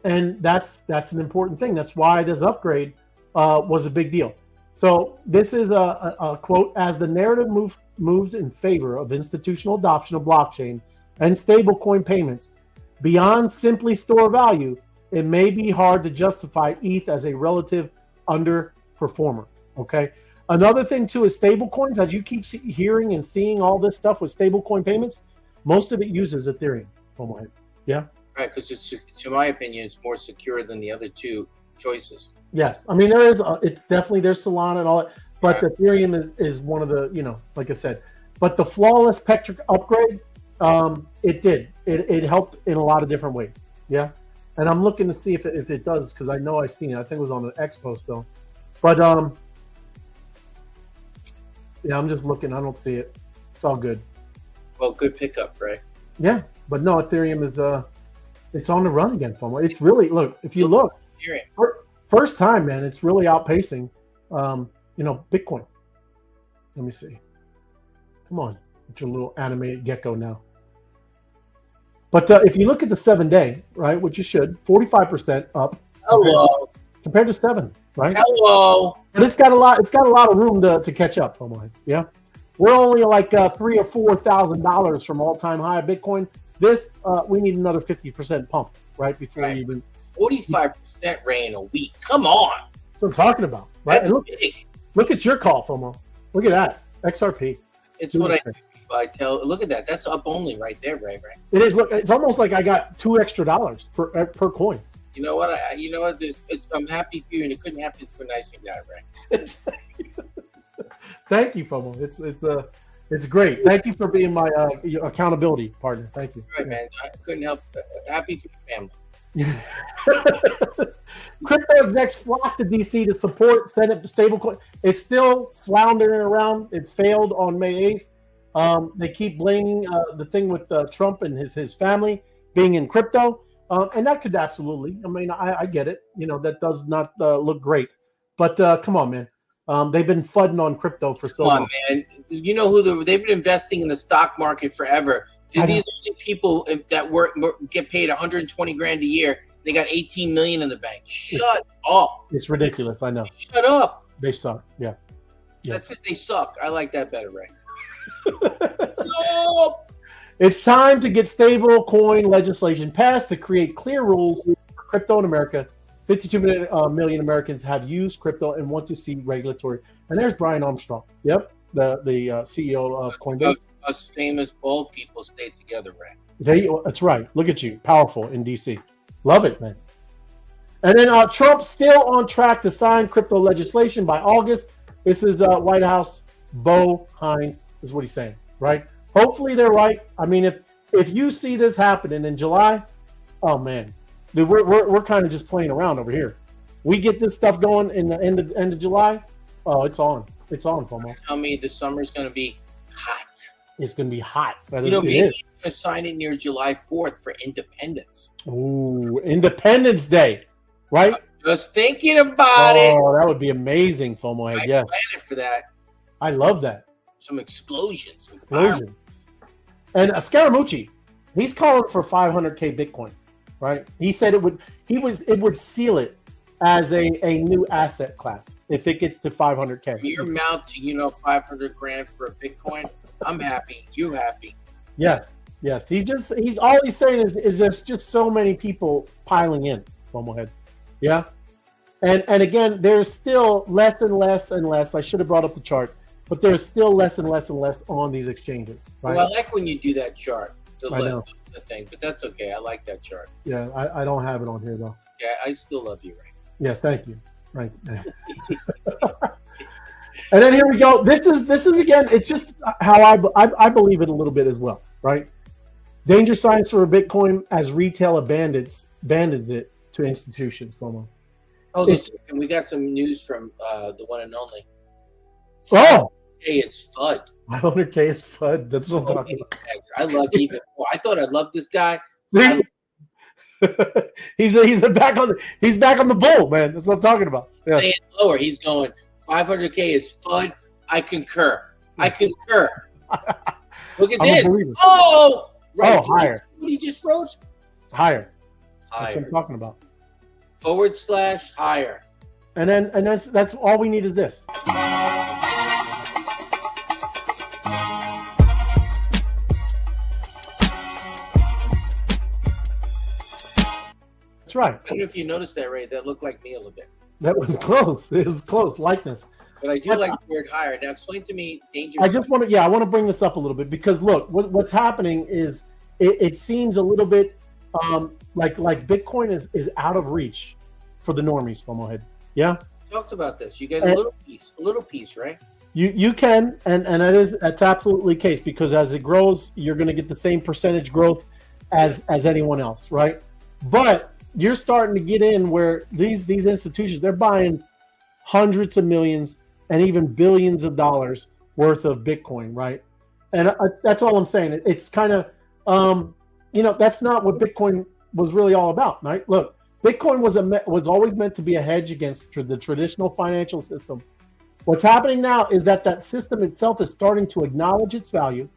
And that's an important thing. That's why this upgrade was a big deal. So this is a quote: as the narrative moves in favor of institutional adoption of blockchain and stablecoin payments beyond simply store value, it may be hard to justify ETH as a relative underperformer. Okay. Another thing too is stablecoins. As you keep hearing and seeing all this stuff with stablecoin payments, most of it uses Ethereum. Yeah. Right, because it's, to my opinion, it's more secure than the other two choices. Yes, I mean there is. It's definitely there's Solana and all that, but Ethereum is one of the like I said. But the flawless Petric upgrade, it helped in a lot of different ways. Yeah, and I'm looking to see if it does because I know I've seen it. I think it was on the X post though, but yeah, I'm just looking. I don't see it. It's all good. Well, good pickup, right? Yeah, but no, Ethereum is it's on the run again, FOMO. It's really if you look. Ethereum. First time, man, it's really outpacing, Bitcoin. Let me see. Come on, it's your little animated gecko now. But if you look at the 7-day, right, which you should, 45% up. Hello. Compared to 7, right? Hello. But it's got a lot of room to catch up. Yeah, we're only like $3,000 or $4,000 from all-time high Bitcoin. This we need another 50% pump, right, before we even. 45% rain a week. Come on. That's what I'm talking about, right? That's And big. look at your call, FOMO. Look at that. XRP. It's what I tell. Look at that. That's up only right there, Ray. It is. Look, it's almost like I got $2 extra per coin. You know what? I'm happy for you, and it couldn't happen to a nicer guy, Ray. Thank you, FOMO. It's great. Thank you for being my accountability partner. Thank you. Right, man. I couldn't help. Happy for your family. Crypto execs flock to DC to support Senate stablecoin. It's still floundering around. It failed on May 8th. They keep blaming the thing with Trump and his family being in crypto, and that could absolutely. I mean, I get it. That does not look great. But come on, man. They've been fudding on crypto for so long. Man. You know who they've been investing in the stock market forever. These only people that get paid 120 grand a year. They got 18 million in the bank. Shut up. It's ridiculous. I know. Shut up. They suck. Yeah. That's it. They suck. I like that better, Ray. No. It's time to get stable coin legislation passed to create clear rules for crypto in America. 52 million Americans have used crypto and want to see regulatory. And there's Brian Armstrong. Yep. The CEO of Coinbase. Us famous bald people stay together, Ray. That's right. Look at you. Powerful in DC. Love it, man. And then Trump still on track to sign crypto legislation by August. This is White House Bo Hines is what he's saying, right? Hopefully they're right. I mean, if you see this happening in July, oh man, dude, we're kind of just playing around over here. We get this stuff going in the end of July. Oh, it's on. It's on, FOMO. Tell me the summer's going to be hot. It's going to be hot. Maybe you're going to sign it near July 4th for Independence. Ooh, Independence Day, right? Just thinking about it. Oh, that would be amazing, FOMO. I Yes. planned for that. I love that. Some explosions. Explosion. And Scaramucci, he's calling for 500K Bitcoin, right? He said it would seal it as a new asset class if it gets to 500K. From your mouth to 500 grand for a Bitcoin. I'm happy. You happy? Yes. He's all he's saying is there's just so many people piling in. FOMO head. Yeah. And again, there's still less and less and less. I should have brought up the chart, but there's still less and less and less on these exchanges. Right? Well, I like when you do that chart, I know. the thing, but that's okay. I like that chart. Yeah, I don't have it on here though. Yeah, I still love you, Ray. Yeah, thank you. Right. And then here we go. This is again. It's just how I believe it a little bit as well. Right. Danger signs for Bitcoin as retail abandons it to institutions. Momo. Oh, listen, we got some news from the one and only. Oh, Hey, it's FUD. 500K is FUD. That's what I'm talking about. I love even more. I thought I loved this guy. See? he's back on the bull, man. That's what I'm talking about. Yeah. Saying lower, he's going 500K is FUD. I concur. Look at this. Oh, right. Oh, higher. What he just froze? Higher. That's Higher. what I'm talking about. / higher. And that's all we need is this. That's right. I don't know if you noticed that, Ray. That looked like me a little bit. That was close. It was close. Likeness. But I do like the word higher. Now explain to me danger. I want to bring this up a little bit because look, what's happening is it seems a little bit like Bitcoin is out of reach for the normies. From ahead, yeah. Talked about this. You get a little piece, right? You can, and that's absolutely the case because as it grows, you're going to get the same percentage growth as anyone else, right? But you're starting to get in where these institutions, they're buying hundreds of millions and even billions of dollars worth of Bitcoin, right? And that's all I'm saying. It's kind of, that's not what Bitcoin was really all about, right? Look, Bitcoin was always meant to be a hedge against the traditional financial system. What's happening now is that system itself is starting to acknowledge its value.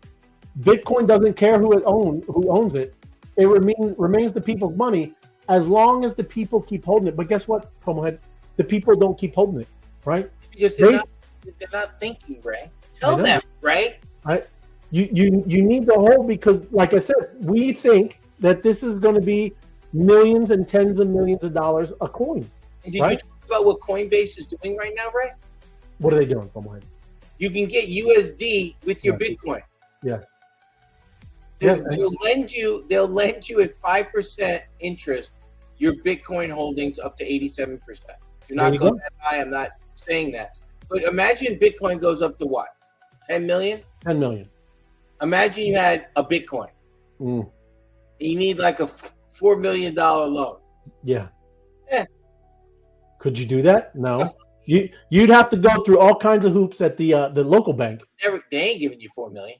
Bitcoin doesn't care who owns it. It remains the people's money as long as the people keep holding it. But guess what, Pomohead? The people don't keep holding it, right? Because they're not thinking, Ray. Tell them, right? Right. You need to hold because, like I said, we think that this is going to be millions and tens of millions of dollars a coin. And did you talk about what Coinbase is doing right now, Ray? What are they doing, Pomohead? You can get USD with your Bitcoin. Yeah. They'll lend you at 5% interest your Bitcoin holdings up to 87%. Do not go that high. I'm not saying that. But imagine Bitcoin goes up to what? 10 million? 10 million. Imagine you had a Bitcoin. You need like a $4 million loan. Yeah. Could you do that? No. You'd have to go through all kinds of hoops at the local bank. They ain't giving you $4 million.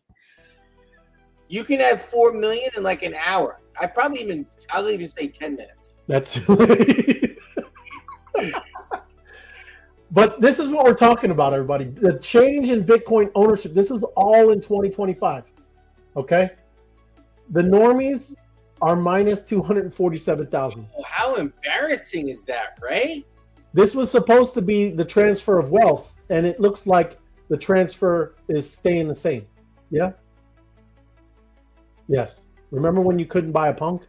You can have $4 million in like an hour. I'll even say 10 minutes. That's But this is what we're talking about, everybody. The change in Bitcoin ownership. This is all in 2025. Okay? The normies are minus 247,000. Oh, how embarrassing is that, right? This was supposed to be the transfer of wealth, and it looks like the transfer is staying the same. Yeah? Yes. Remember when you couldn't buy a punk?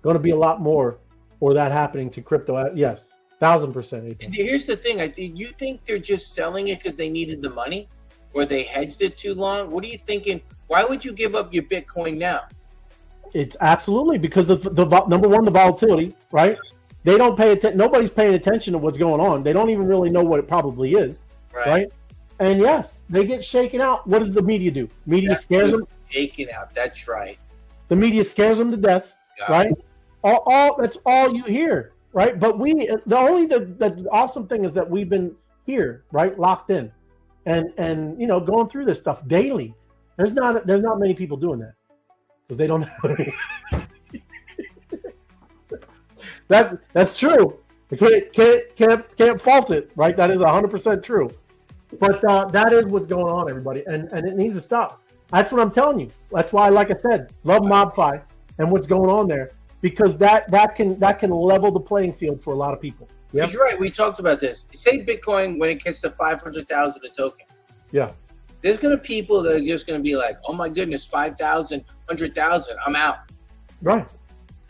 Going to be a lot more or that happening to crypto. Yes. 1,000%. And here's the thing. You think they're just selling it because they needed the money or they hedged it too long? What are you thinking? Why would you give up your Bitcoin now? It's absolutely because the number one, the volatility, right? They don't pay attention. Nobody's paying attention to what's going on. They don't even really know what it probably is, right? And yes, they get shaken out. What does the media do? Media scares them. Shaken out. That's right. The media scares them to death, right? That's all you hear, right? But the awesome thing is that we've been here, right, locked in, and going through this stuff daily. There's not many people doing that because they don't have That's true. I can't fault it, right? That is 100% true. But that is what's going on, everybody, and it needs to stop. That's what I'm telling you. That's why, like I said, love MOBFI and what's going on there because that can level the playing field for a lot of people. Yeah, you're right. We talked about this. Say Bitcoin when it gets to 500,000 a token. Yeah, there's gonna be people that are just gonna be like, oh my goodness, 5,000, 100,000, I'm out. Right.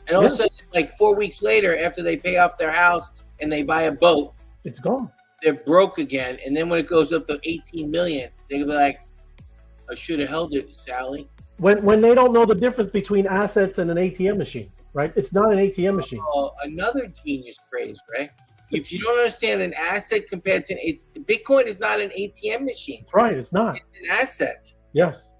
And all of a sudden, like 4 weeks later, after they pay off their house and they buy a boat, It's gone. They're broke again, and then when it goes up to 18 million, they're gonna be like, "I should have held it, Sally." When they don't know the difference between assets and an ATM machine, right? It's not an ATM machine. Another genius phrase, right? If you don't understand an asset compared to Bitcoin is not an ATM machine. That's right. It's not. It's an asset. Yes.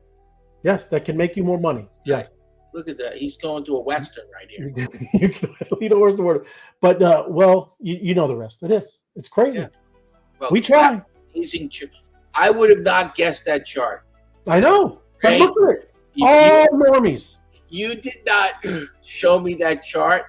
Yes, that can make you more money. Yes. Look at that. He's going to a Western right here. You can lead the horse to water. But well, you know the rest. It's crazy. Yeah. Well, we try. I would have not guessed that chart. I know. But Right? look at it. All normies. You did not show me that chart.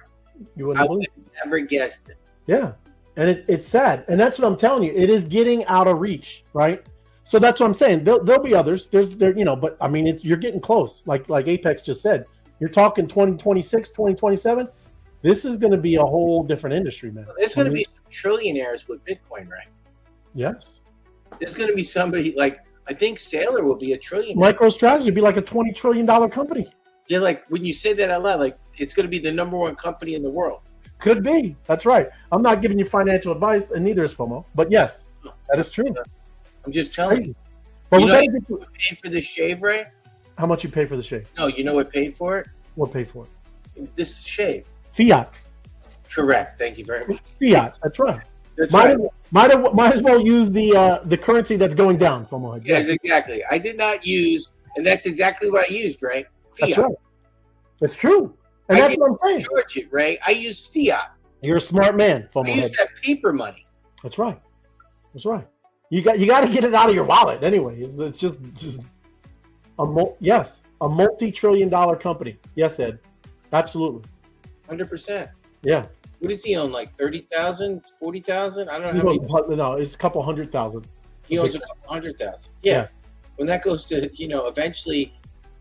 You I wouldn't would believe. have never guessed it. Yeah. And it's sad. And that's what I'm telling you. It is getting out of reach, right? So that's what I'm saying. There'll be others. But I mean, you're getting close. Like Apex just said, you're talking 2026, 2027. This is going to be a whole different industry, man. There's going to be some trillionaires with Bitcoin, right? Yes. There's going to be somebody like, I think Sailor will be a trillionaire. MicroStrategy would be like a $20 trillion company. Yeah, like when you say that out loud, like it's going to be the #1 company in the world. Could be. That's right. I'm not giving you financial advice, and neither is FOMO. But yes, that is true. I'm just telling you. But You we know gotta get to paid for this shave, Ray? how much you pay for the shave. No, you know what paid for it? What paid for it? This shave. Fiat. Correct. Thank you very much. Fiat. That's right. That's Might, right. might as well use the currency that's going down. FOMO. Yes, exactly. I did not use, and that's exactly what I used, right? Fiat. That's right. It's true. And I that's didn't what I'm saying. charge it, right? I used fiat. You're a smart man, I FOMO. used that paper money. That's right. That's right. You got to get it out of your wallet anyway. It's just a multi-trillion-dollar company. Yes, Ed. Absolutely. 100%. Yeah. What does he own? Like 30,000, 40,000? I don't know how many. No, it's a couple 100,000. He owns a couple 100,000. Yeah. When that goes to, eventually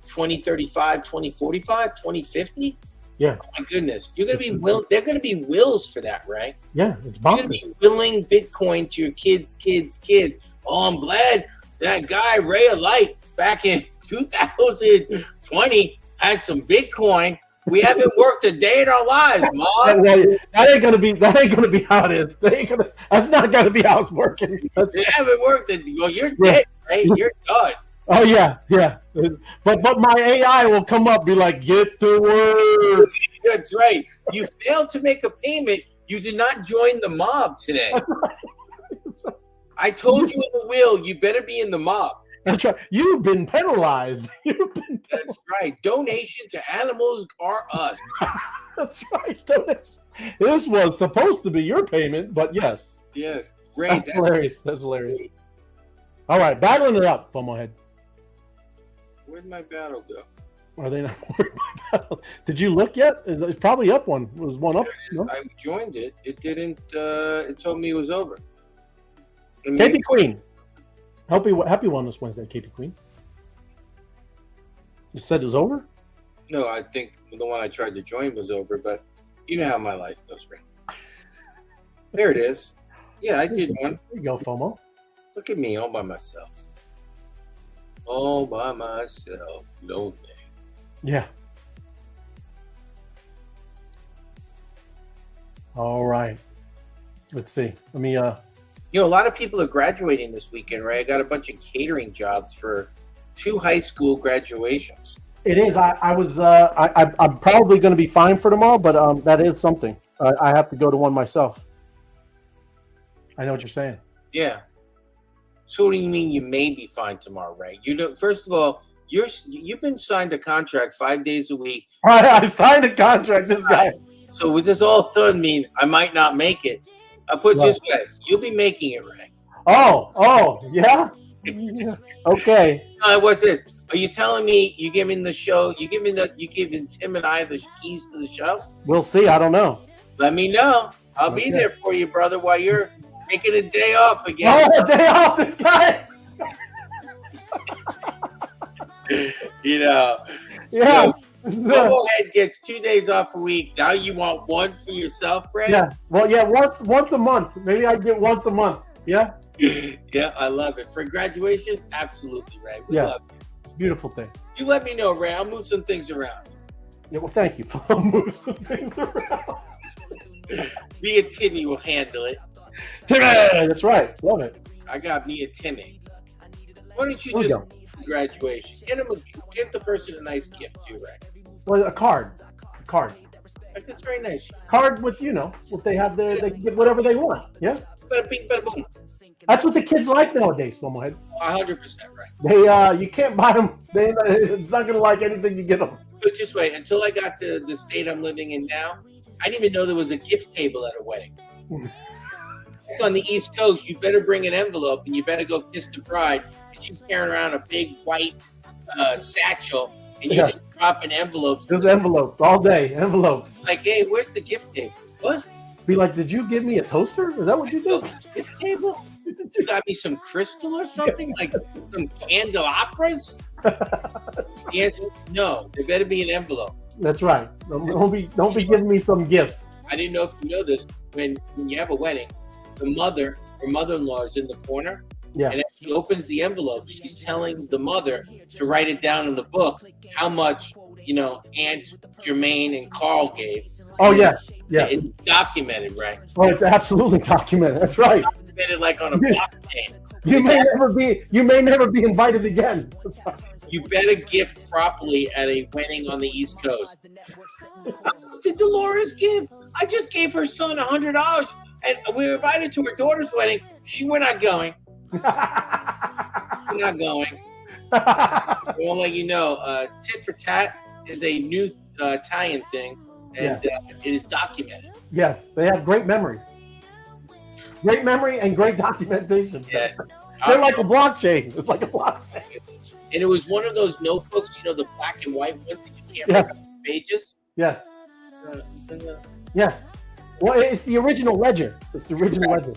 2035, 2045, 2050. Yeah. Oh my goodness. You're going to be they're going to be wills for that, right? Yeah, it's You're going to bonkers. be willing Bitcoin to your kid's kid. Oh, I'm glad that guy Ray Alight back in 2020 had some Bitcoin. We haven't worked a day in our lives, Mom. That ain't gonna be how it is. That's not gonna be how it's working. We haven't worked a well, you're dead, right? You're done. Oh yeah. But my AI will come up, be like, get to work. That's right. You failed to make a payment. You did not join the mob today. I told you in the will, you better be in the mob. That's right. You've been penalized. That's right. Donation to animals are us. That's right. This was supposed to be your payment, but yes. Yes. Great. That's hilarious. That's hilarious. All right, battling it up, FOMO head. Where'd my battle go? Are they not? Did you look yet? It's probably up one. It was one up. No? I joined it. It didn't. It told me it was over. KP Queen. Happy Wellness Wednesday, KP Queen. You said it was over? No, I think the one I tried to join was over, but you know how my life goes, right? There it is. Yeah, I did one. There you go, FOMO. Look at me all by myself. All by myself. Lonely. Yeah. All right. Let's see. Let me a lot of people are graduating this weekend, right? I got a bunch of catering jobs for 2 high school graduations. It is. I'm probably going to be fine for tomorrow, but that is something. I have to go to one myself. I know what you're saying. Yeah. So what do you mean you may be fine tomorrow, Ray? First of all, you've been signed a contract 5 days a week. I signed a contract. This guy. So with this all done, mean I might not make it. I'll put it this way: you'll be making it, Ray. Oh, yeah. Okay. What's this? Are you telling me you giving the show? You giving Tim and I the keys to the show? We'll see. I don't know. Let me know. I'll be there for you, brother. While you're taking a day off again. Oh, a day off. This guy. Yeah. Head gets 2 days off a week. Now you want one for yourself, Ray? Yeah. Well, yeah. Once a month. Maybe I get once a month. Yeah. Yeah, I love it. For graduation, absolutely, Ray. We love it. It's a beautiful thing. You let me know, Ray. I'll move some things around. Yeah. Well, thank you. I'll move some things around. Me and Timmy will handle it. Timmy, that's right. Love it. I got me a Timmy. Why don't you There we just go. graduation? Give the person a nice gift too, right? Well, a card. A card. That's very nice. Card with, you know, what they have there. They can get whatever they want. Yeah. Bada bing, bada boom. That's what the kids like nowadays, Momohead. 100% right. They, you can't buy them. It's not gonna like anything you get them. But just wait until I got to the state I'm living in now. I didn't even know there was a gift table at a wedding. On the East Coast, you better bring an envelope and you better go kiss the bride. And she's carrying around a big white satchel, and you're just dropping envelopes. Just envelopes all day. Envelopes. Like, hey, where's the gift table? What? Be like, did you give me a toaster? Is that what you did? Gift table? You got me some crystal or something? Like some candelabras? The answer is no. There better be an envelope. That's right. Don't be giving me some gifts. I didn't know if you know this. When you have a wedding, the mother or mother-in-law is in the corner. Yeah. And as she opens the envelope, she's telling the mother to write it down in the book how much, you know, Aunt Jermaine and Carl gave. Oh yeah. Yeah. It's documented, right? Oh, it's absolutely documented. That's right. Documented like on a blockchain. You may never be invited again. That's right. You better gift properly at a wedding on the East Coast. How much did Dolores give? I just gave her son $100, and we were invited to her daughter's wedding. We're not going. We're not going. I want to let you know, tit for tat is a new Italian thing, and it is documented. Yes, they have great memories. Great memory and great documentation. Yeah. They're like a blockchain. It's like a blockchain. And it was one of those notebooks, you know, the black and white ones that you can't read the pages. Yes. Yes. Well, it's the original ledger. It's the original ledger.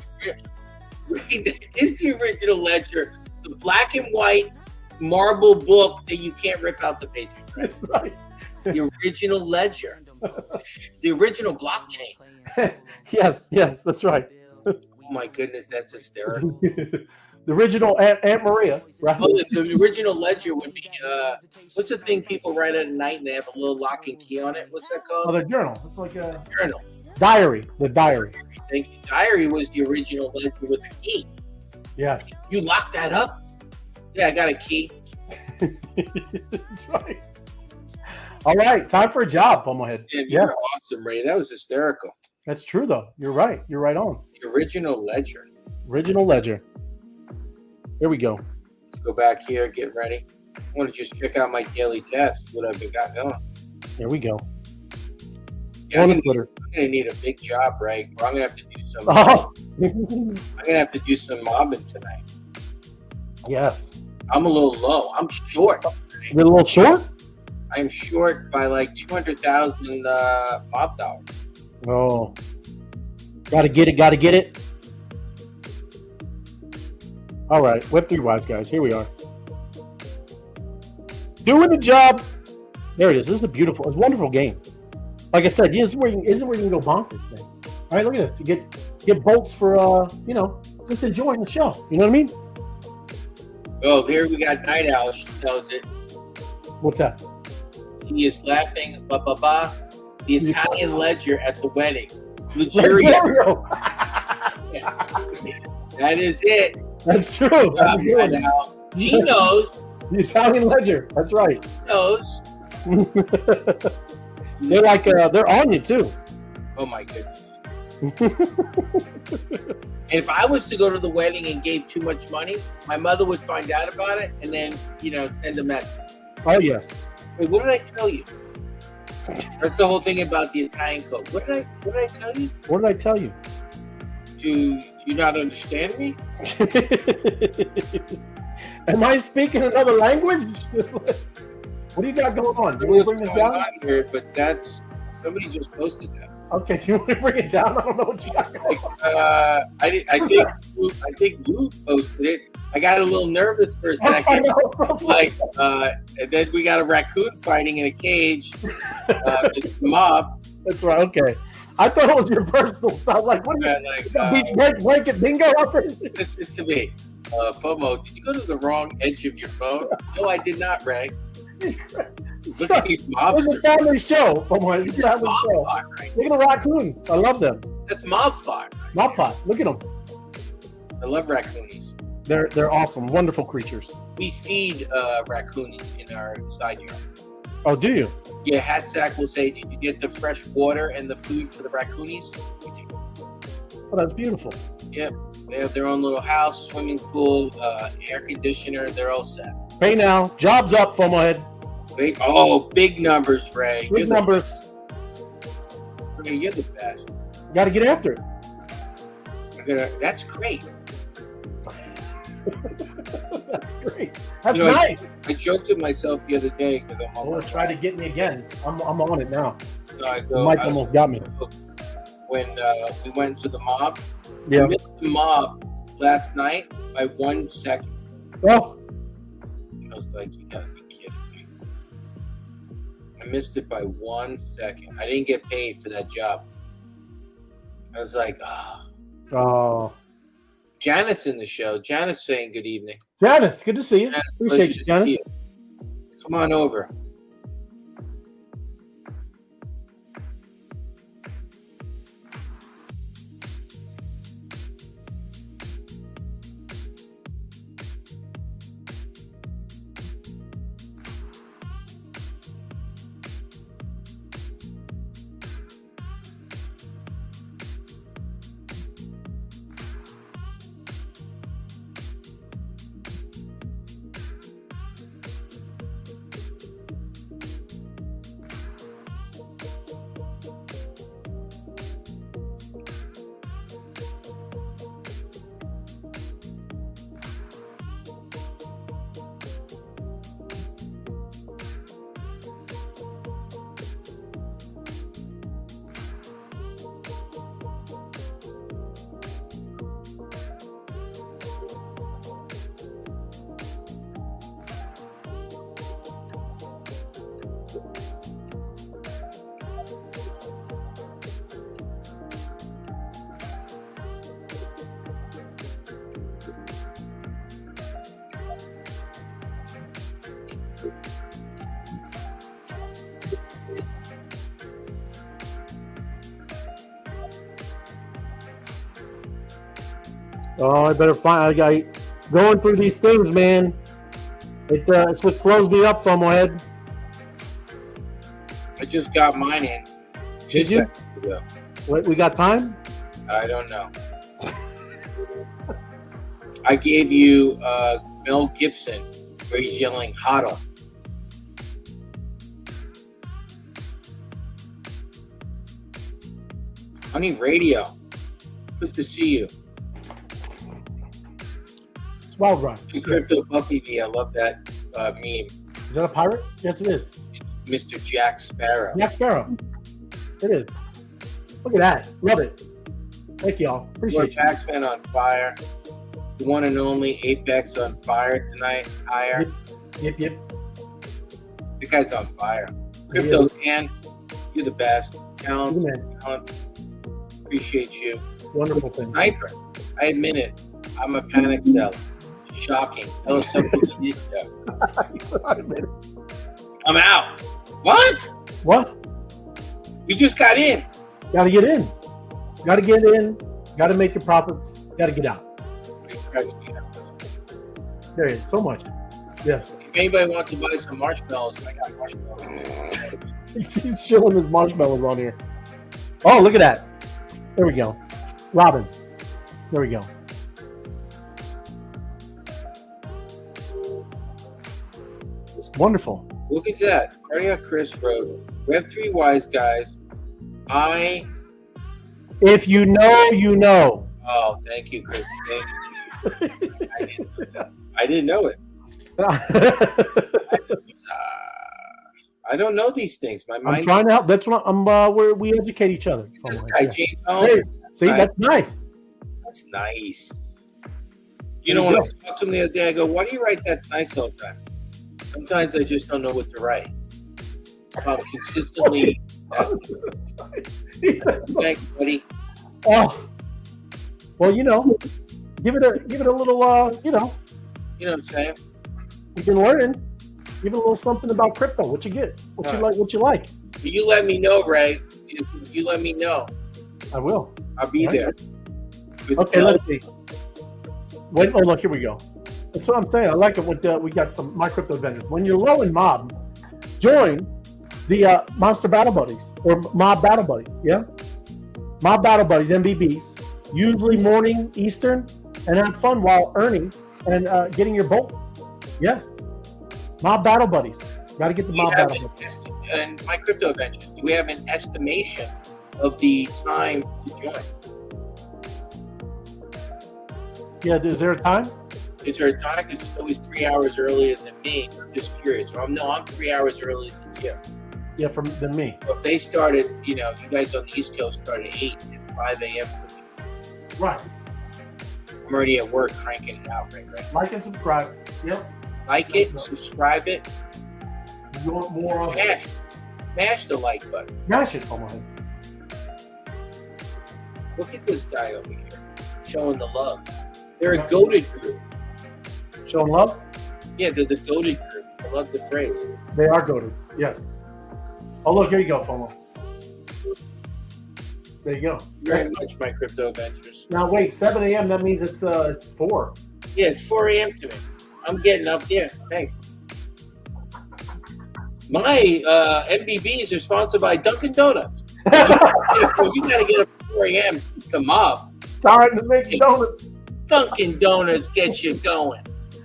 It's the original ledger, the black and white marble book that you can't rip out the pages. Right? That's right. The original ledger, the original blockchain. Yes, that's right. Oh my goodness, that's hysterical. The original Aunt Maria, right? Oh, the original ledger would be what's the thing people write at night and they have a little lock and key on it? What's that called? Oh, the journal. It's like a journal. Diary. The diary. Thank you. Diary was the original ledger with a key. Yes. You locked that up? Yeah, I got a key. That's right. All right, time for a job, Pomohead. You're awesome, Ray. That was hysterical. That's true, though. You're right. You're right on. The original ledger. Original ledger. Here we go. Let's go back here, get ready. I want to just check out my daily test, what I've got going. There we go. Yeah, I'm Twitter. gonna need a big job, Ray. I'm gonna have to do some. Oh. I'm gonna have to do some mobbing tonight. Yes. I'm a little low. I'm short. You're a little short? I'm short by like 200,000 mob dollars. Oh. Gotta get it. All right, Web3 Wives, guys. Here we are. Doing the job. There it is. This is it's a wonderful game. Like I said, this is where you can go bonkers, man. All right, look at this. You get bolts for, just enjoying the show. You know what I mean? Oh, there we got Night Owl. She knows it. What's that? He is laughing. Ba ba ba. The Italian ledger at the wedding. Luxurious. That is it. That's true. She knows. The Italian ledger. That's right. She knows. They're like they're on you too. Oh my goodness. And if I was to go to the wedding and gave too much money, my mother would find out about it and then, send a message. Oh yes. Wait, what did I tell you? That's the whole thing about the Italian code. What did I tell you? What did I tell you? Do you not understand me? Am I speaking another language? What do you got going on? You want to bring this down? Here, but that's somebody just posted that. Okay, you want to bring it down? I don't know what you got going on. I think Lou posted it. I got a little nervous for a second. And then we got a raccoon fighting in a cage. It's the mob. That's right. Okay. I thought it was your personal stuff. Like, what are you beach blanket bingo out there? Listen to me. FOMO, did you go to the wrong edge of your phone? No, I did not, Ray. Look at these mobsters. It's a family show. FOMO. It's a family show. Look at the raccoons. I love them. That's MOBFI. MOBFI. Look at them. I love raccoonies. They're awesome, wonderful creatures. We feed raccoonies in our side yard. Oh, do you? Yeah, Hatsack will say, "Did you get the fresh water and the food for the raccoonies?" We do. Oh, that's beautiful. Yeah, they have their own little house, swimming pool, air conditioner. They're all set. Hey, now, jobs up, FOMO head. Big numbers, Ray. Big numbers. Ray, you're the best. Got to get after it. That's great. That's great. That's You know, nice. I joked with myself the other day because I'm I want to try to get me again. I'm on it now. I go, Mike almost got me. When we went to the mob, Yeah. I missed the mob last night by 1 second. Well, I was like, you gotta be kidding me. I missed it by 1 second. I didn't get paid for that job. I was like, oh, Janet's in the show. Janet's saying good evening. Janet, good to see you. Janet, Appreciate pleasure you, to see Janet. you. Come on over. Oh, I better find. I got going through these things, man. It's what slows me up, FOMO head. I just got mine in. Did you? Wait, we got time? I don't know. I gave you Mel Gibson where he's yelling "Huddle." Honey Radio, good to see you. It's Wild Ride. Crypto Buffy V, I love that meme. Is that a pirate? Yes, it is. It's Mr. Jack Sparrow. Jack Sparrow. It is. Look at that. Love it. Thank y'all. Appreciate you. Jack's been on fire. The one and only Apex on fire tonight. Higher. Yep. The guy's on fire. Crypto can. You're the best. Talent. Appreciate you. Wonderful thing. Sniper. I admit it. I'm a panic seller. Shocking. Tell us something you did though. I'm out. What? What? You just got in. Got to get in. Got to get in. Got to make your profits. Got to get out. There is so much. Yes. If anybody wants to buy some marshmallows, I got marshmallows. He's shilling his marshmallows on here. Oh, look at that. There we go. Robin. There we go. Wonderful. Look at that. Cardiac Chris wrote, Web3 wise guys, If you know, you know. Oh, thank you, Chris. Thank you. I didn't know it. I don't know these things. My mind. I'm trying to help. That's what I'm. Where we educate each other. This guy, James Hey, Hollander. see, that's nice. That's nice. You know, when I talked to him the other day, I go, "Why do you write that's nice all the time?" Sometimes I just don't know what to write. Consistently. Thanks, buddy. Oh, well, you know, give it a little. You know You know what I'm saying? you've been learning. Give it a little something about crypto. What you get? What you like? What you like? You let me know, Ray. You let me know. I will. I'll be Right. there. With Okay, love. let's see. Wait, oh look, here we go. That's what I'm saying. I like it. With we got some my crypto adventures. When you're low in mob, join the Monster Battle Buddies or Mob Battle Buddies. Yeah, Mob Battle Buddies (MBBs), usually morning Eastern, and have fun while earning and getting your bolt. Yes, Mob Battle Buddies. Got to get the We Mob have Battle Buddies. in my crypto adventures, do we have an estimation of the time to join? Yeah, is there a time? Is there a time? Because it's always 3 hours earlier than me. I'm just curious. I'm 3 hours earlier than you. Yeah, than me. So if they started, you guys on the East Coast started at 8, it's 5 a.m. for me. Right. I'm already at work cranking it out, right? Like and subscribe. Yep. Like it, subscribe it, You want more of it? smash the like button. Smash it, come on. Look at this guy over here showing the love. They're a goated group. Showing love? Yeah, they're the goated group. I love the phrase. They are goated. Yes. Oh, look, here you go, FOMO. There you go. Very much my crypto adventures. Now, wait, 7 a.m., that means it's 4. Yeah, it's 4 a.m. to me. I'm getting up there. Thanks. My MBBs are sponsored by Dunkin' Donuts. You got to get up at 4 a.m. to mob. Time to make donuts. Dunkin' Donuts get you going.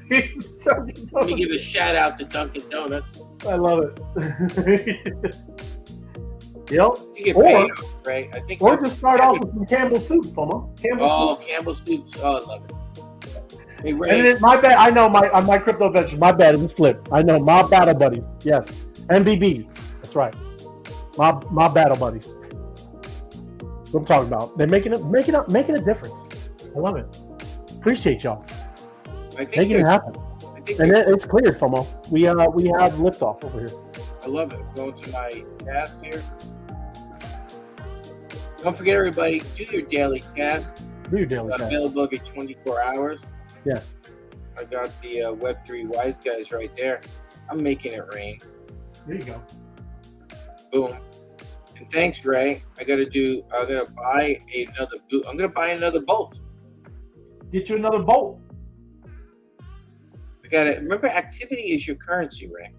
Dunkin' Let me Donuts. give a shout out to Dunkin' Donuts. I love it. Yep. You get Or- paid, right? I think. Or so. just start off with some Campbell's soup, FOMO. Campbell's Oh, soup. Campbell's soups. Oh, I love it. Hey, And Ray, then my bad. I know my crypto venture. My bad. It's a slip. I know. Mob Battle Buddies. Yes. MBBs. That's right. Mob Battle Buddies. That's what I'm talking about. They're making a difference. I love it. Appreciate y'all I think making it happen. I think And it's cleared, FOMO. We have liftoff over here. I love it. Going to my task here. Don't forget, everybody, do your daily task. Do your daily task. Available at 24 hours. Yes. I got the Web3 wise guys right there. I'm making it rain. There you go. Boom. And thanks, Ray. I'm gonna buy another boot. I'm gonna buy another bolt. Get you another bolt. I gotta remember, activity is your currency, Ray.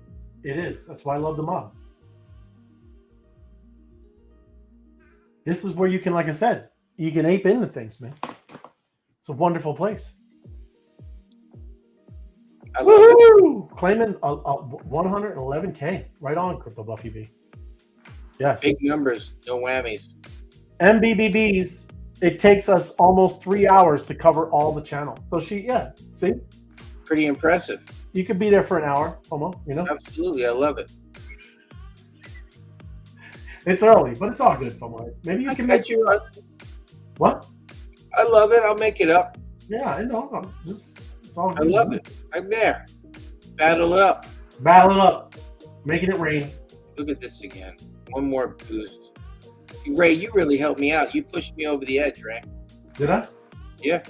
It is. That's why I love the mob. This is where you can, like I said, you can ape into things, man. It's a wonderful place. I love it. Woo! Claiming 111K. Right on, Crypto Buffy B. Yes. Big numbers, no whammies. MBBBs, it takes us almost 3 hours to cover all the channels. So see? Pretty impressive. You could be there for an hour, Homo, you know? Absolutely, I love it. It's early, but it's all good, Homo. Maybe you I can bet make you. What? I love it. I'll make it up. Yeah, I know. It's all I good. love it. I'm there. Battle it up. Battle up. Making it rain. Look at this again. One more boost. Ray, you really helped me out. You pushed me over the edge, Ray. Did I? Yeah.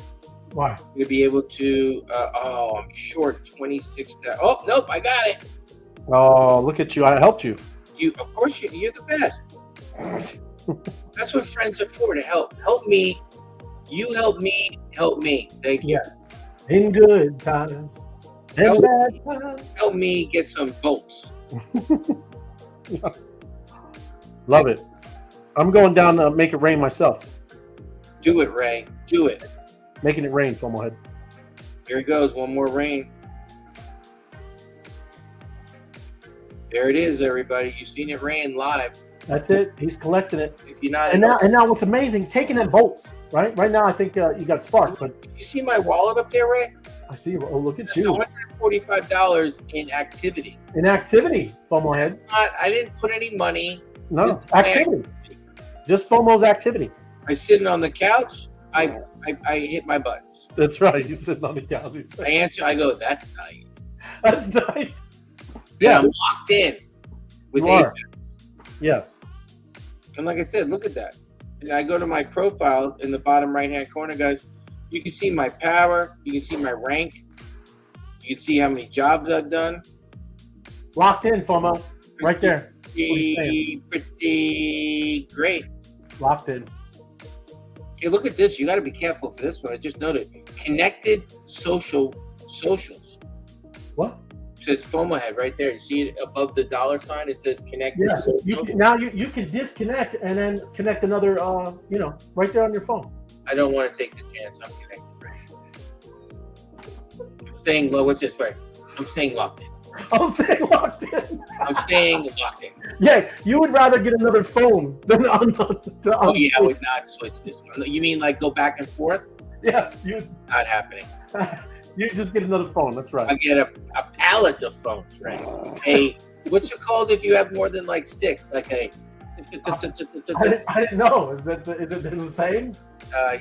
Why? To be able to. I'm short 26. Oh nope, I got it. Oh, look at you. I helped you. You, of course, you're the best. That's what friends are for, to help. Help me. You help me. Help me. Thank you. In good times. In Help bad times. Help me get some bolts. Love it. I'm going down to make it rain myself. Do it, Ray. Do it. Making it rain, Fomo Head. Here it goes. One more rain. There it is, everybody. You've seen it rain live. That's it. He's collecting it. If you're not, And now what's amazing, taking in bolts, right? Right now, I think you got spark, but you see my wallet up there, Ray? I see you. Oh, look at you. $145 in activity. In activity, Fomo Head. I didn't put any money. No, This is activity. Just Fomo's activity. I sitting on the couch. I hit my buttons. That's right. He's sitting on the couch. He's I like, answer. I go, that's nice. that's nice. Yeah, Yeah, I'm locked in with You are. Apex. yes. And like I said, look at that. And I go to my profile in the bottom right-hand corner, guys. You can see my power. You can see my rank. You can see how many jobs I've done. Locked in, Fomo. Right there. What he's Pretty great. Locked in. Hey, look at this. You got to be careful for this one. I just noted connected socials. What? It says FOMO head right there. You see it above the dollar sign? It says connected. Yeah. Social. Now you can disconnect and then connect another. Right there on your phone. I don't want to take the chance. I'm connected. Right? I'm staying low. What's this? Right? I'm staying locked in. I'm staying locked in. I'm staying locked in. Yeah, you would rather get another phone than on. Oh yeah, I would not switch this one. You mean like go back and forth? Yes, you. Not happening. You just get another phone. That's right. I get a pallet of phones, right? What's it called if you have more than like 6? Like a. I didn't know. Is it the same?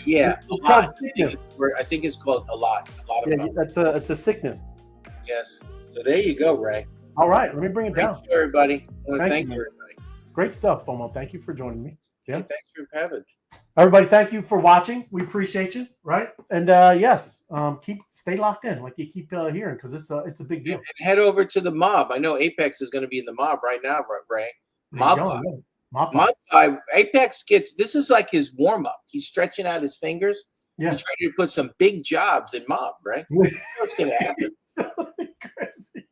Yeah, It's called sickness. I think it's called a lot of Yeah, phones. it's a sickness. Yes. So there you go, Ray. All right, let me bring it down. Thank you, everybody. I want to Thank thank you. everybody. Great stuff, FOMO. Thank you for joining me. Yeah. Hey, thanks for having me. Everybody, thank you for watching. We appreciate you, right? And yes, stay locked in, like you keep hearing, because it's a big deal. And head over to the mob. I know Apex is going to be in the mob right now, Ray. There you MOBFI. go. MOBFI. MOBFI. Apex this is like his warm up. He's stretching out his fingers. Yeah. He's ready to put some big jobs in mob, right? What's going to happen? Crazy.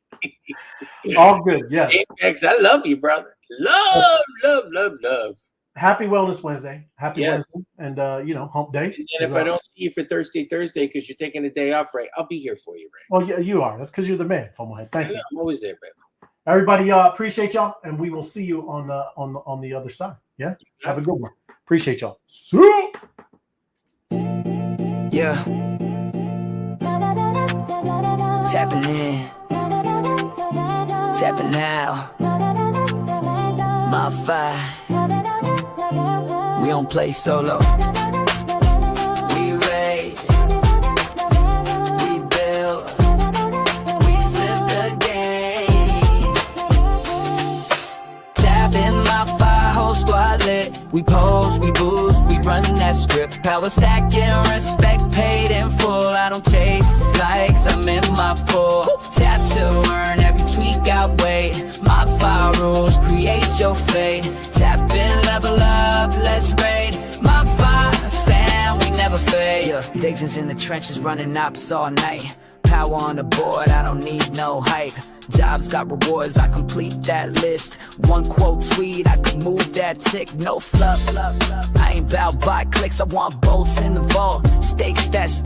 All good, yes. Apex, I love you, brother. Love. Happy Wellness Wednesday. Happy Yes. Wednesday. And hump day. And then if I don't see you for Thursday because you're taking a day off, Ray, I'll be here for you, Ray. Well, yeah, you are. That's because you're the man, FOMO head. Thank you. I'm always there, Ray. Everybody, appreciate y'all, and we will see you on the other side. Yeah. Have a good one. Appreciate y'all. See you. Yeah. Tapping in. Tapping now. MOBFI. We don't play solo. We raid. We build. We flip the game. Tapping MOBFI, whole squad lit. We pose, we boost, we run that script. Power stacking, respect paid in full. I don't chase likes, I'm in my pool. Tap to earn, every tweak outweigh. MOBFI rules, create your fate. Tap in, level up, let's raid. MOBFI fam, we never fade. Yeah, Degen's in the trenches, running ops all night. Power on the board, I don't need no hype. Jobs got rewards, I complete that list. One quote tweet, I could move that tick. No fluff, I ain't bout by clicks, I want bolts in the vault. Stakes that's